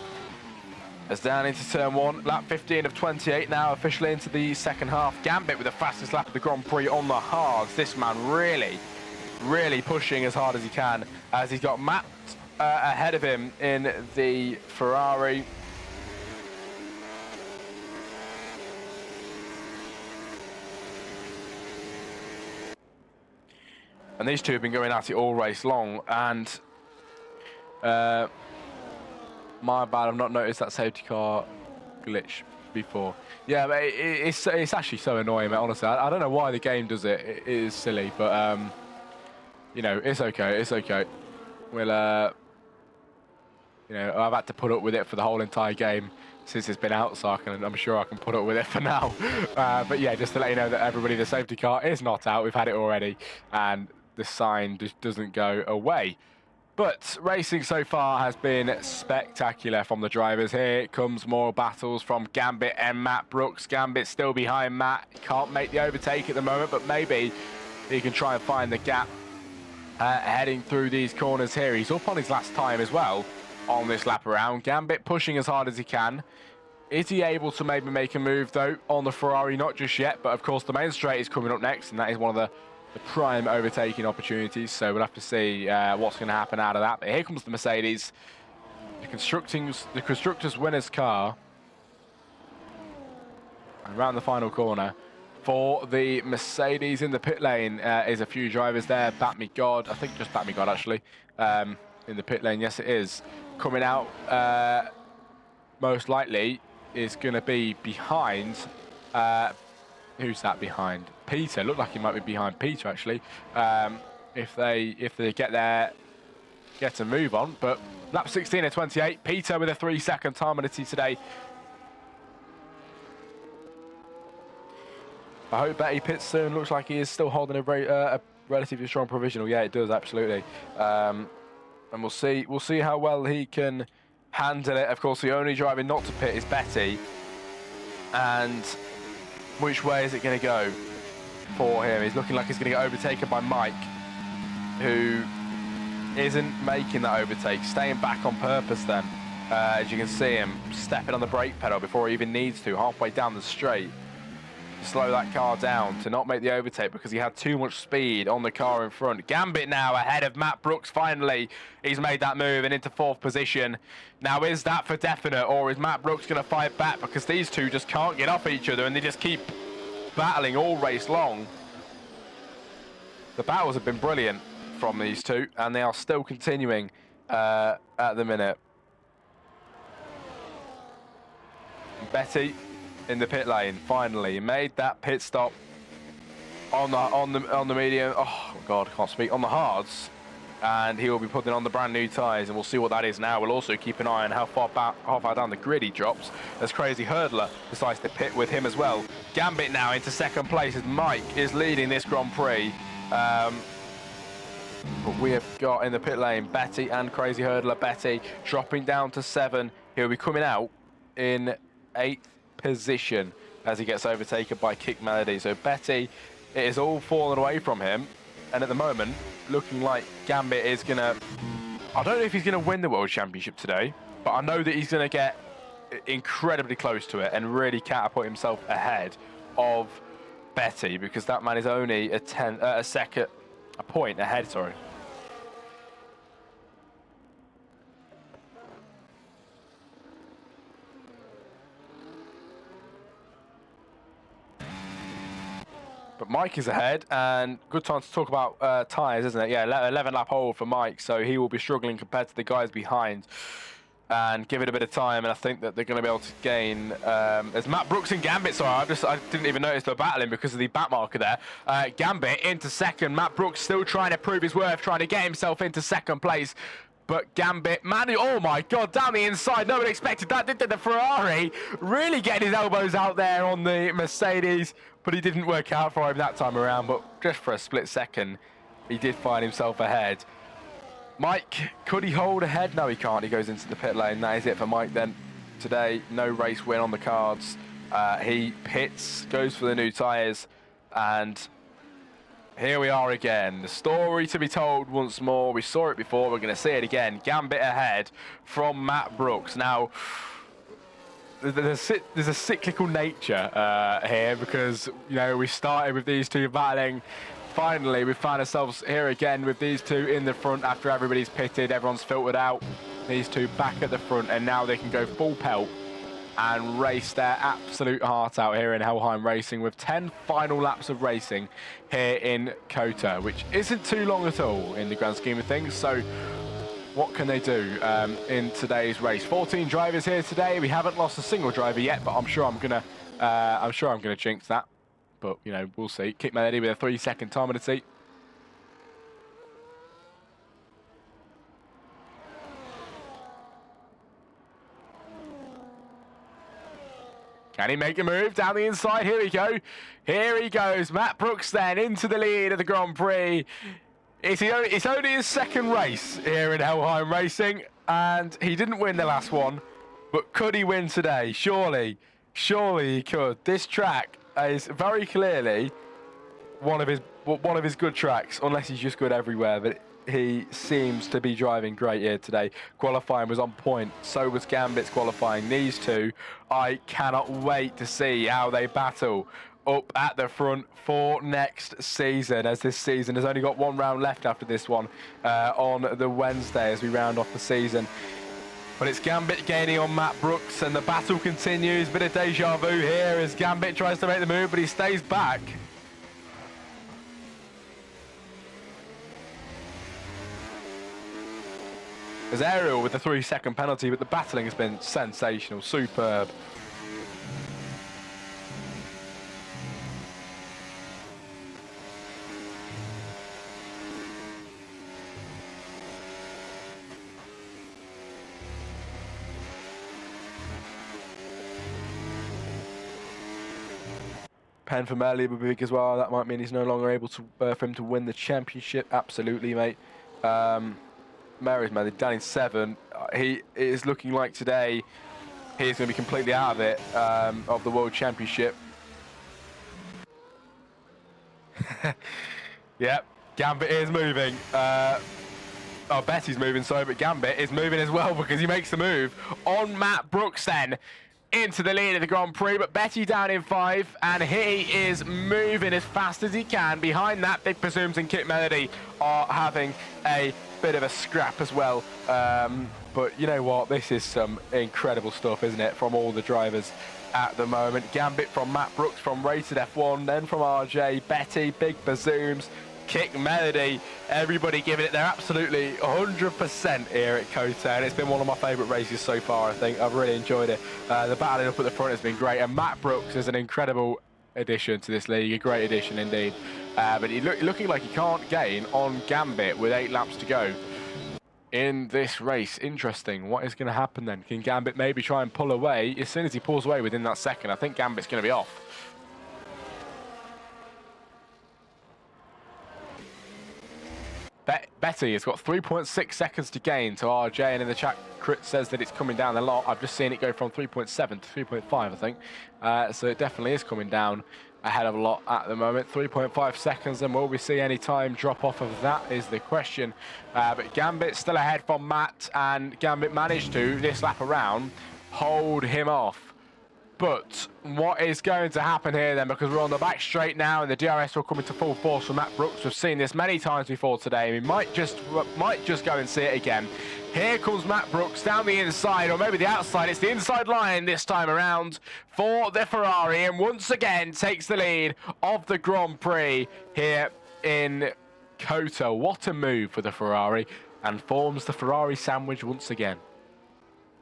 As down into turn 1, lap 15 of 28 now, officially into the second half. Gambit with the fastest lap of the Grand Prix on the hards. This man really pushing as hard as he can, as he's got Matt ahead of him in the Ferrari. And these two have been going at it all race long, and my bad, I've not noticed that safety car glitch before. Yeah, but it's actually so annoying, mate, honestly. I don't know why the game does it. It is silly, but you know, it's okay. It's okay. We'll, you know, I've had to put up with it for the whole entire game since it's been out, so I'm sure I can put up with it for now. But yeah, just to let you know that everybody, the safety car is not out. We've had it already, and the sign just doesn't go away. But racing so far has been spectacular from the drivers. Here comes more battles from Gambit and Matt Brooks. Gambit still behind Matt. Can't make the overtake at the moment, but maybe he can try and find the gap. Heading through these corners here. He's up on his last time as well on this lap around. Gambit pushing as hard as he can. Is he able to maybe make a move though on the Ferrari? Not just yet, but of course the main straight is coming up next, and that is one of the prime overtaking opportunities, so we'll have to see what's going to happen out of that. But here comes the Mercedes, the constructors winners car, and around the final corner for the Mercedes. In the pit lane is a few drivers there. Bat Me God, I think just Bat Me God actually, in the pit lane. Yes, it is. Coming out, most likely, is going to be behind. Who's that behind? Peter. Looked like he might be behind Peter actually. If they get a move on. But lap 16 of 28. Peter with a 3-second time penalty today. I hope that he pits soon. Looks like he is still holding a relatively strong provisional. Yeah, it does, absolutely. And we'll see how well he can handle it. Of course, the only driver not to pit is Betty. And which way is it going to go for him? He's looking like he's going to get overtaken by Mike, who isn't making that overtake, staying back on purpose then. As you can see him stepping on the brake pedal before he even needs to, halfway down the straight. Slow that car down to not make the overtake because he had too much speed on the car in front. Gambit now ahead of Matt Brooks. Finally, he's made that move and into 4th position. Now, is that for definite, or is Matt Brooks going to fight back? Because these two just can't get off each other and they just keep battling all race long. The battles have been brilliant from these two, and they are still continuing at the minute. Betty in the pit lane, finally made that pit stop on the medium. Oh God, I can't speak. On the hards, and he will be putting on the brand new tyres, and we'll see what that is now. We'll also keep an eye on how far down the grid he drops, as Crazy Hurdler decides to pit with him as well. Gambit now into 2nd place as Mike is leading this Grand Prix. But we have got in the pit lane Betty and Crazy Hurdler. Betty dropping down to 7. He'll be coming out in 8th position as he gets overtaken by Kick Melody. So Betty, it is all fallen away from him, and at the moment looking like Gambit is gonna, I don't know if he's gonna win the World Championship today, but I know that he's gonna get incredibly close to it and really catapult himself ahead of Betty, because that man is only a point ahead, sorry. But Mike is ahead, and good time to talk about tyres, isn't it? Yeah, 11 lap hold for Mike, so he will be struggling compared to the guys behind. And give it a bit of time, and I think that they're going to be able to gain. There's Matt Brooks and Gambit. Sorry, I didn't even notice they're battling because of the back marker there. Gambit into second. Matt Brooks still trying to prove his worth, trying to get himself into second place. But Gambit, man, oh my God, down the inside. Nobody expected that, did they? The Ferrari really getting his elbows out there on the Mercedes, but he didn't work out for him that time around. But just for a split second, he did find himself ahead. Mike, could he hold ahead? No, he can't. He goes into the pit lane. That is it for Mike then. Today, no race win on the cards. He pits, goes for the new tyres, and here we are again. The story to be told once more. We saw it before. We're going to see it again. Gambit ahead from Matt Brooks. Now, there's a cyclical nature here because, you know, we started with these two battling. Finally, we find ourselves here again with these two in the front after everybody's pitted. Everyone's filtered out. These two back at the front, and now they can go full pelt and race their absolute heart out here in Helheim Racing with 10 final laps of racing here in Cota, which isn't too long at all in the grand scheme of things. So what can they do in today's race? 14 drivers here today. We haven't lost a single driver yet, but I'm sure I'm gonna jinx that. But you know, we'll see. Kick Melody with a 3-second time on the seat. Can he make a move down the inside? Here we go. Here he goes. Matt Brooks then into the lead of the Grand Prix. It's only his second race here in Helheim Racing, and he didn't win the last one. But could he win today? Surely he could. This track is very clearly one of his good tracks, unless he's just good everywhere. But he seems to be driving great here today. Qualifying was on point. So was Gambit's qualifying. These two, I cannot wait to see how they battle up at the front for next season, as this season has only got one round left after this one on the Wednesday as we round off the season. But it's Gambit gaining on Matt Brooks, and the battle continues. Bit of deja vu here as Gambit tries to make the move, but he stays back. There's Ariel with the 3-second penalty, but the battling has been sensational, superb. Pen for Melly would be big as well. That might mean he's no longer able to for him to win the championship. Absolutely, mate. Mary's man, down in 7. He is looking like today he's going to be completely out of it, of the World Championship. Yep, Gambit is moving. Oh, Betty's moving, sorry, but Gambit is moving as well because he makes the move on Matt Brooks then into the lead of the Grand Prix, but Betty down in 5, and he is moving as fast as he can. Behind that, Big Presumes and Kit Melody are having a bit of a scrap as well. But you know what? This is some incredible stuff, isn't it, from all the drivers at the moment. Gambit from Matt Brooks from Rated F1, then from RJ, Betty, Big Presumes, Kick Melody, everybody giving it their absolutely 100% here at Cota, and it's been one of my favourite races so far. I think I've really enjoyed it. The battling up at the front has been great, and Matt Brooks is an incredible addition to this league, a great addition indeed. But he's looking like he can't gain on Gambit with 8 laps to go in this race. Interesting. What is going to happen then? Can Gambit maybe try and pull away? As soon as he pulls away within that second, I think Gambit's going to be off. Betty has got 3.6 seconds to gain to RJ, and in the chat, Crit says that it's coming down a lot. I've just seen it go from 3.7 to 3.5, I think. So it definitely is coming down a hell of a lot at the moment. 3.5 seconds, and will we see any time drop off of that is the question. But Gambit still ahead from Matt, and Gambit managed to, this lap around, hold him off. But what is going to happen here then, because we're on the back straight now and the DRS will come into full force from Matt Brooks. We've seen this many times before today. We might just go and see it again. Here comes Matt Brooks down the inside, or maybe the outside. It's the inside line this time around for the Ferrari, and once again takes the lead of the Grand Prix here in Cota. What a move for the Ferrari, and forms the Ferrari sandwich once again.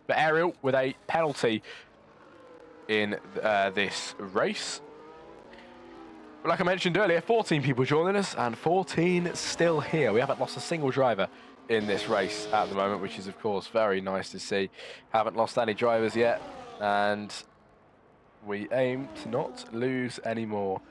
But Ariel with a penalty in this race. But like I mentioned earlier, 14 people joining us and 14 still here. We haven't lost a single driver in this race at the moment, which is of course very nice to see. Haven't lost any drivers yet, and we aim to not lose any more.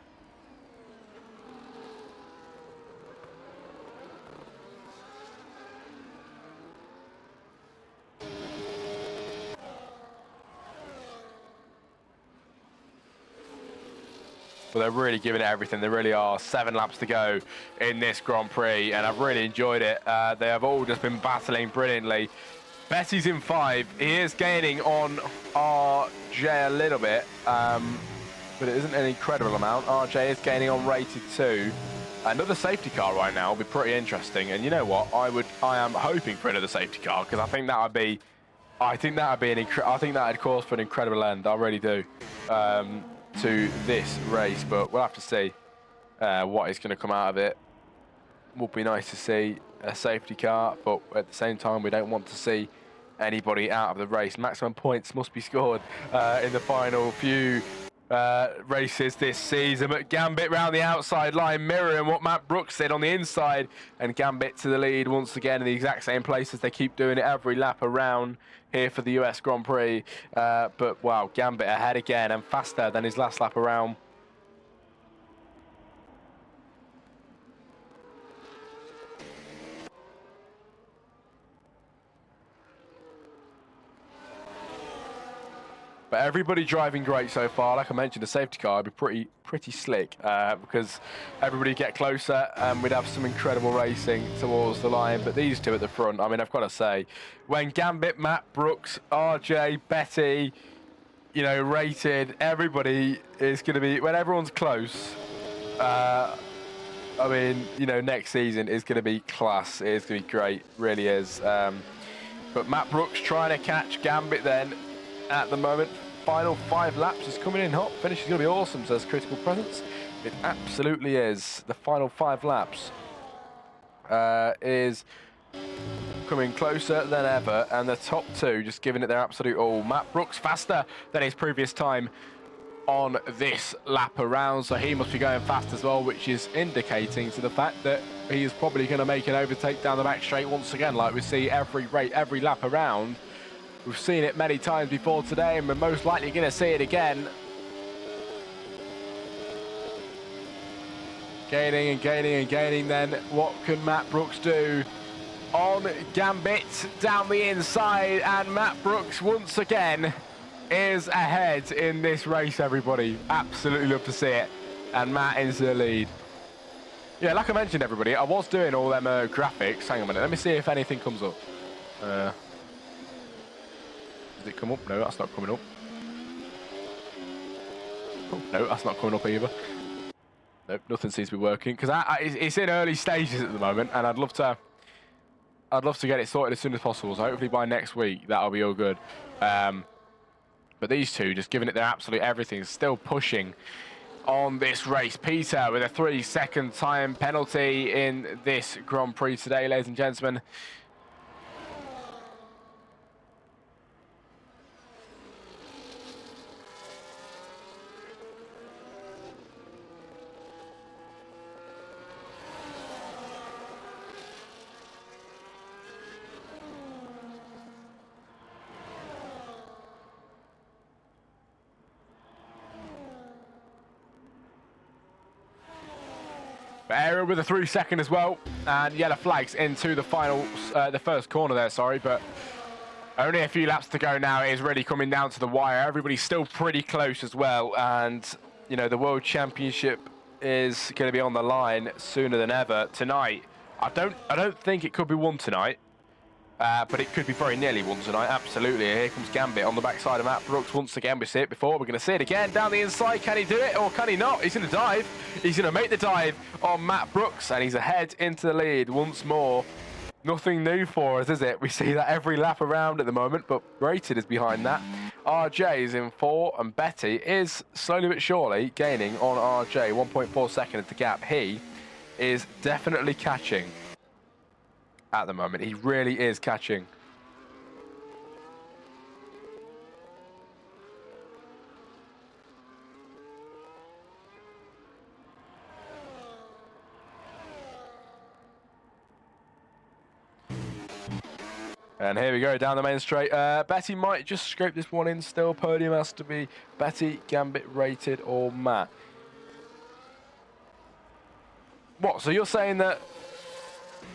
Well, they're really giving it everything. They really are. 7 laps to go in this Grand Prix, and I've really enjoyed it. They have all just been battling brilliantly. Betty's in 5. He is gaining on RJ a little bit, but it isn't an incredible amount. RJ is gaining on rated 2. Another safety car right now will be pretty interesting. And you know what? I am hoping for another safety car, because I think that would be, I think that would cause for an incredible end. I really do. To this race, but we'll have to see what is going to come out of it. Would be nice to see a safety car, but at the same time we don't want to see anybody out of the race. Maximum points must be scored in the final few races this season. But Gambit round the outside line, mirroring what Matt Brooks did on the inside, and Gambit to the lead once again in the exact same places. They keep doing it every lap around here for the US Grand Prix. But wow, Gambit ahead again and faster than his last lap around. But everybody driving great so far. Like I mentioned, the safety car would be pretty slick, because everybody get closer and we'd have some incredible racing towards the line. But these two at the front, I mean, I've got to say, when Gambit, Matt Brooks, RJ, Betty, you know, rated, everybody is going to be, when everyone's close, I mean, you know, next season is going to be class. It is going to be great, really is. But Matt Brooks trying to catch Gambit then. At the moment, final 5 laps is coming in hot. Finish is going to be awesome, says Critical Presence. It absolutely is. The final 5 laps is coming closer than ever, and the top 2 just giving it their absolute all. Matt Brooks faster than his previous time on this lap around, so he must be going fast as well, which is indicating to the fact that he is probably going to make an overtake down the back straight once again, like we see every lap around. We've seen it many times before today, and we're most likely going to see it again. Gaining and gaining and gaining then. What can Matt Brooks do? On Gambit down the inside, and Matt Brooks once again is ahead in this race, everybody. Absolutely love to see it. And Matt into the lead. Yeah, like I mentioned, everybody, I was doing all them graphics. Hang on a minute, let me see if anything comes up. Does it come up? No, that's not coming up. Oh, no, that's not coming up either. Nope, nothing seems to be working, because it's in early stages at the moment, and I'd love to get it sorted as soon as possible. So hopefully by next week that'll be all good. But these two just giving it their absolute everything, still pushing on this race. Peter with a 3-second time penalty in this Grand Prix today, ladies and gentlemen. Area with a 3-second as well, and yellow flags into the final, the first corner there, sorry, but only a few laps to go now. It is really coming down to the wire. Everybody's still pretty close as well, and you know, the World Championship is going to be on the line sooner than ever tonight. I don't think it could be won tonight, but it could be very nearly won tonight, absolutely. Here comes Gambit on the backside of Matt Brooks once again. We've seen it before, we're going to see it again down the inside. Can he do it, or can he not? He's going to dive. He's going to make the dive on Matt Brooks, and he's ahead into the lead once more. Nothing new for us, is it? We see that every lap around at the moment, but Rated is behind that. RJ is in 4, and Betty is slowly but surely gaining on RJ. 1.4 seconds the gap. He is definitely catching at the moment. He really is catching. And here we go, down the main straight. Betty might just scrape this one in still. Podium has to be Betty, Gambit, Rated, or Matt. What, so you're saying that...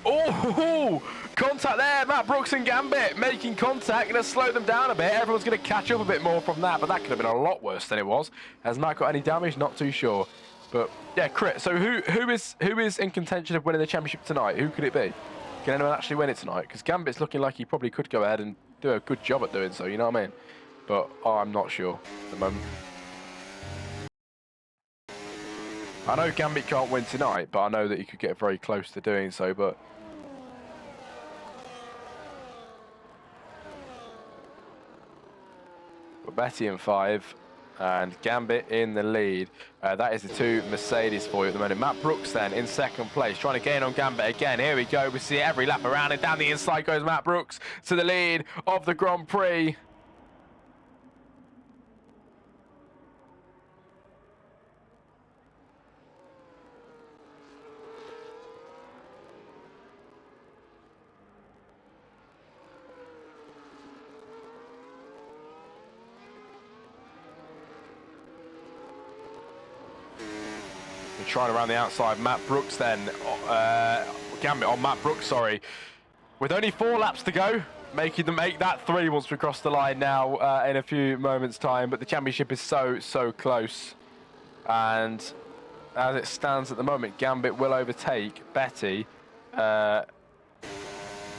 Oh, contact there, Matt Brooks and Gambit making contact. Gonna slow them down a bit. Everyone's gonna catch up a bit more from that, but that could have been a lot worse than it was. Has Matt got any damage? Not too sure. But yeah, crit. So who is in contention of winning the championship tonight? Who could it be? Can anyone actually win it tonight? Because Gambit's looking like he probably could go ahead and do a good job at doing so, you know what I mean? But I'm not sure at the moment. I know Gambit can't win tonight, but I know that he could get very close to doing so, but... Betty in 5, and Gambit in the lead. That is the 2 Mercedes for you at the moment. Matt Brooks then in 2nd place, trying to gain on Gambit again. Here we go, we see every lap around, and down the inside goes Matt Brooks to the lead of the Grand Prix. Trying around the outside, Matt Brooks then, Gambit on Matt Brooks, sorry. With only 4 laps to go, making them make that 3 once we cross the line now in a few moments' time. But the championship is so close. And as it stands at the moment, Gambit will overtake Betty in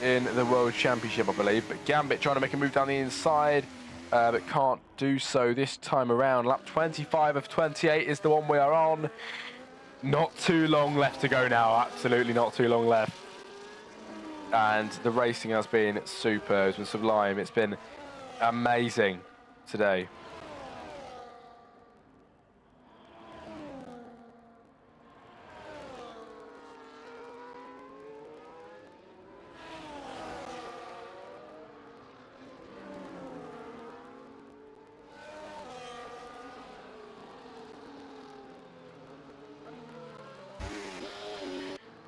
the World Championship, I believe. But Gambit trying to make a move down the inside, but can't do so this time around. Lap 25 of 28 is the one we are on. Not too long left to go now, absolutely not too long left. And the racing has been super, it's been sublime, it's been amazing today.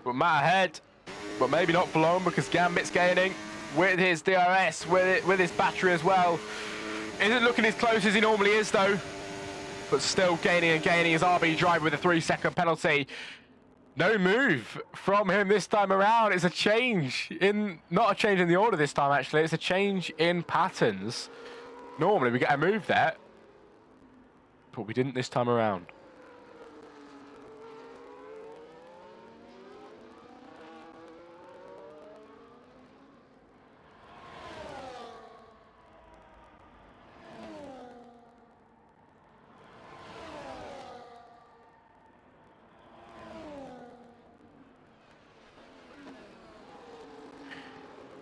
But Matt ahead, but maybe not for long because Gambit's gaining with his DRS, with his battery as well. Isn't looking as close as he normally is though, but still gaining and gaining his RB drive with a 3-second penalty. No move from him this time around. It's a change in, not a change in the order this time actually, it's a change in patterns. Normally we get a move there, but we didn't this time around.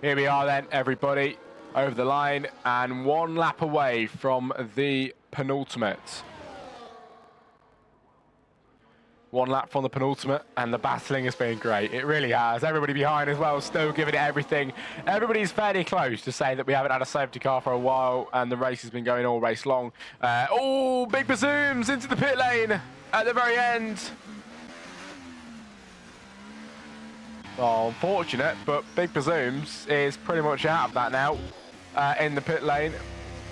Here we are then, everybody, over the line, and 1 lap away from the penultimate. 1 lap from the penultimate, and the battling has been great. It really has. Everybody behind as well, still giving it everything. Everybody's fairly close to say that we haven't had a safety car for a while, and the race has been going all race long. Oh, big bazooms into the pit lane at the very end. Oh, unfortunate, but Big Bazooms is pretty much out of that now in the pit lane.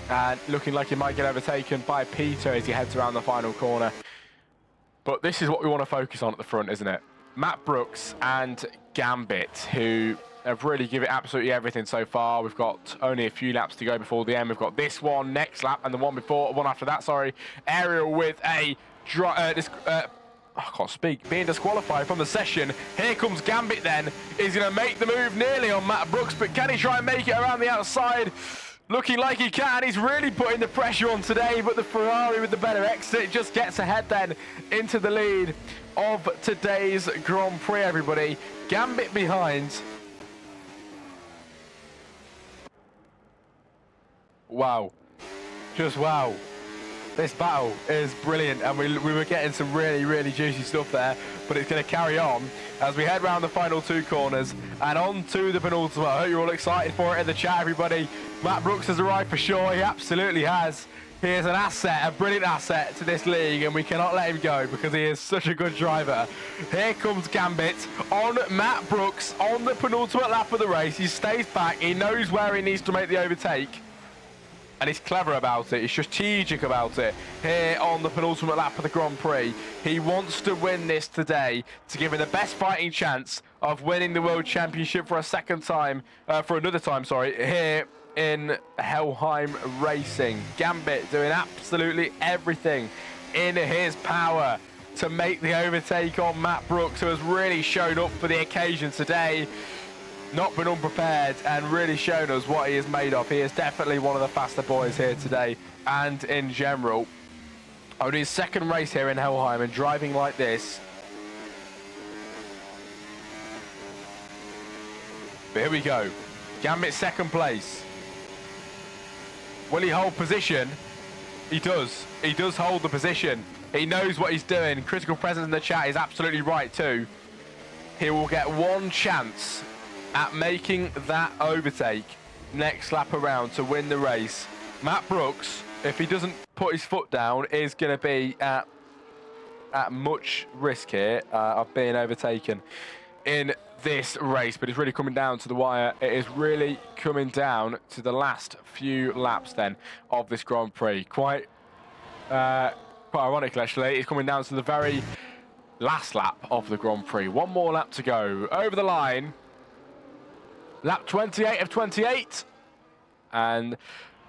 And looking like he might get overtaken by Peter as he heads around the final corner. But this is what we want to focus on at the front, isn't it? Matt Brooks and Gambit, who have really given it absolutely everything so far. We've got only a few laps to go before the end. We've got this one next lap and the one after that, sorry. Ariel with a I can't speak, being disqualified from the session. Here comes Gambit then. He's going to make the move nearly on Matt Brooks, but can he try and make it around the outside? Looking like he can. He's really putting the pressure on today, but the Ferrari with the better exit just gets ahead then into the lead of today's Grand Prix, everybody. Gambit behind. Wow. Just wow. This battle is brilliant, and we were getting some really, really juicy stuff there, but it's going to carry on as we head round the final 2 corners and on to the penultimate. I hope you're all excited for it in the chat, everybody. Matt Brooks has arrived for sure. He absolutely has. He is an asset, a brilliant asset to this league, and we cannot let him go because he is such a good driver. Here comes Gambit on Matt Brooks on the penultimate lap of the race. He stays back. He knows where he needs to make the overtake. And he's clever about it. He's strategic about it. Here on the penultimate lap of the Grand Prix, he wants to win this today to give him the best fighting chance of winning the World Championship for another time, here in Helheim Racing. Gambit doing absolutely everything in his power to make the overtake on Matt Brooks, who has really shown up for the occasion today. Not been unprepared and really shown us what he is made of. He is definitely one of the faster boys here today and in general. Only his second race here in Helheim, and driving like this. But here we go. Gambit second place. Will he hold position? He does. He does hold the position. He knows what he's doing. Critical presence in the chat is absolutely right too. He will get one chance at making that overtake next lap around to win the race. Matt Brooks, if he doesn't put his foot down, is going to be at much risk here of being overtaken in this race. But it's really coming down to the wire. It is really coming down to the last few laps then of this Grand Prix. Quite ironic, actually. It's coming down to the very last lap of the Grand Prix. One more lap to go. Over the line. Lap 28 of 28, and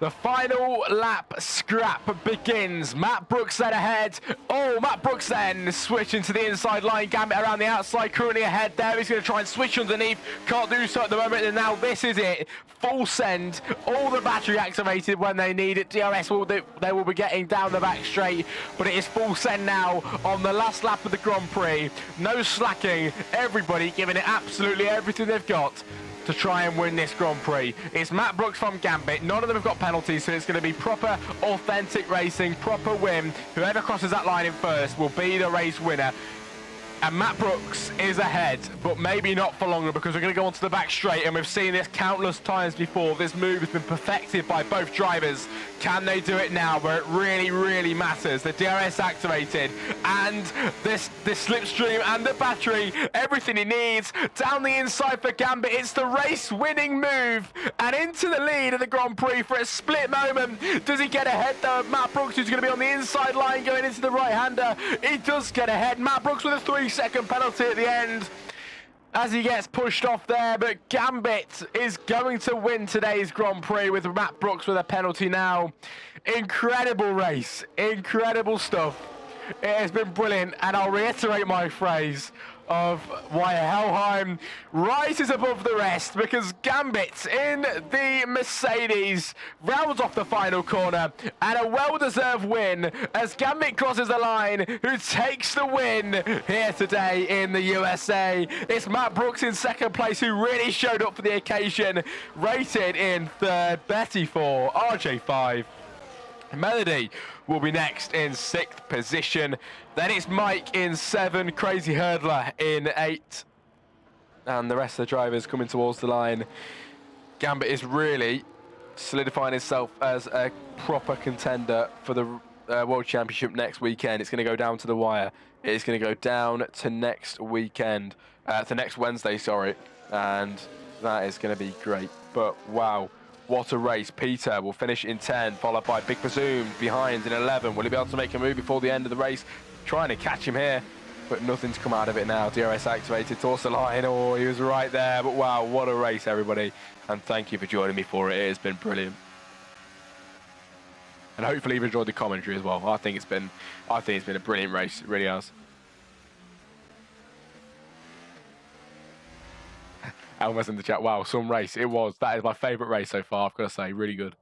the final lap scrap begins. Matt Brooks then ahead. Oh, Matt Brooks then switching to the inside line. Gambit around the outside, currently ahead there. He's going to try and switch underneath. Can't do so at the moment, and now this is it. Full send. All the battery activated when they need it. DRS they will be getting down the back straight, but it is full send now on the last lap of the Grand Prix. No slacking. Everybody giving it absolutely everything they've got to try and win this Grand Prix. It's Matt Brooks from Gambit. None of them have got penalties, so it's going to be proper, authentic racing, proper win. Whoever crosses that line in first will be the race winner. And Matt Brooks is ahead, but maybe not for longer, because we're going to go onto the back straight, and we've seen this countless times before. This move has been perfected by both drivers. Can they do it now, where it really, really matters? The DRS activated, and this slipstream and the battery, everything he needs. Down the inside for Gambit, it's the race-winning move, and into the lead of the Grand Prix for a split moment. Does he get ahead, though, of Matt Brooks, who's going to be on the inside line going into the right-hander? He does get ahead. Matt Brooks with a 3-second penalty at the end as he gets pushed off there, but Gambit is going to win today's Grand Prix with Matt Brooks with a penalty now. Incredible race, incredible stuff. It has been brilliant, and I'll reiterate my phrase of why Helheim rises above the rest, because Gambit in the Mercedes rounds off the final corner, and a well-deserved win as Gambit crosses the line, who takes the win here today in the USA. It's Matt Brooks in second place, who really showed up for the occasion, rated in third. Betty 4, RJ5. Melody will be next in 6th position. Then it's Mike in 7, Crazy Hurdler in 8. And the rest of the drivers coming towards the line. Gambit is really solidifying himself as a proper contender for the World Championship next weekend. It's going to go down to the wire. It's going to go down to next weekend, to next Wednesday, sorry. And that is going to be great. But wow. What a race. Peter will finish in 10, followed by Big Presumed behind in 11. Will he be able to make a move before the end of the race? Trying to catch him here, but nothing's come out of it now. DRS activated, towards the line. Oh, he was right there. But wow, what a race, everybody. And thank you for joining me for it. It has been brilliant. And hopefully you've enjoyed the commentary as well. I think it's been a brilliant race. It really has. Elmer's in the chat. Wow, some race. It was. That is my favourite race so far, I've got to say. Really good.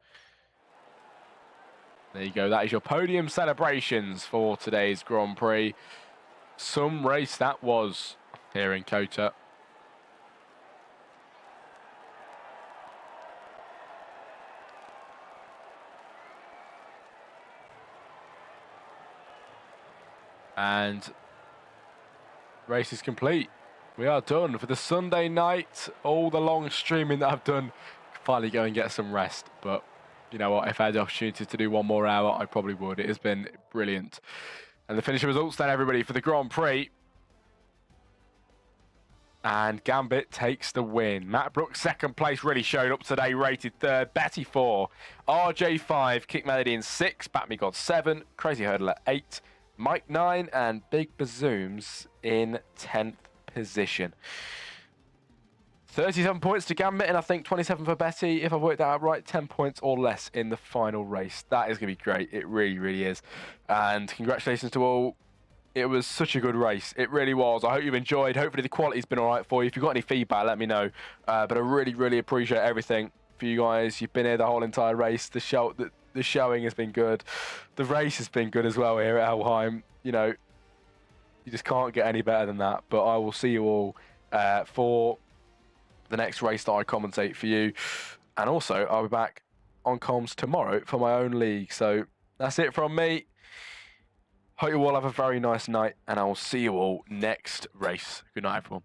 There you go. That is your podium celebrations for today's Grand Prix. Some race that was here in Cota. And race is complete. We are done for the Sunday night. All the long streaming that I've done, finally go and get some rest. But you know what? If I had the opportunity to do one more hour, I probably would. It has been brilliant. And the finishing results then, everybody, for the Grand Prix. And Gambit takes the win. Matt Brooks, second place, really showed up today, rated third. Betty 4, RJ 5, Kick Melody in 6, Batme God 7, Crazy Hurdler 8, Mike 9, and Big Bazooms in 10th position. 37 points to Gambit, and I think 27 for Betty. If I've worked that out right, 10 points or less in the final race. That is going to be great. It really, really is. And congratulations to all. It was such a good race. It really was. I hope you've enjoyed. Hopefully the quality's been all right for you. If you've got any feedback, let me know. But I really, really appreciate everything for you guys. You've been here the whole entire race. The showing has been good. The race has been good as well here at Helheim. You know, you just can't get any better than that. But I will see you all for the next race that I commentate for you. And also, I'll be back on comms tomorrow for my own league. So that's it from me. Hope you all have a very nice night, and I will see you all next race. Good night, everyone.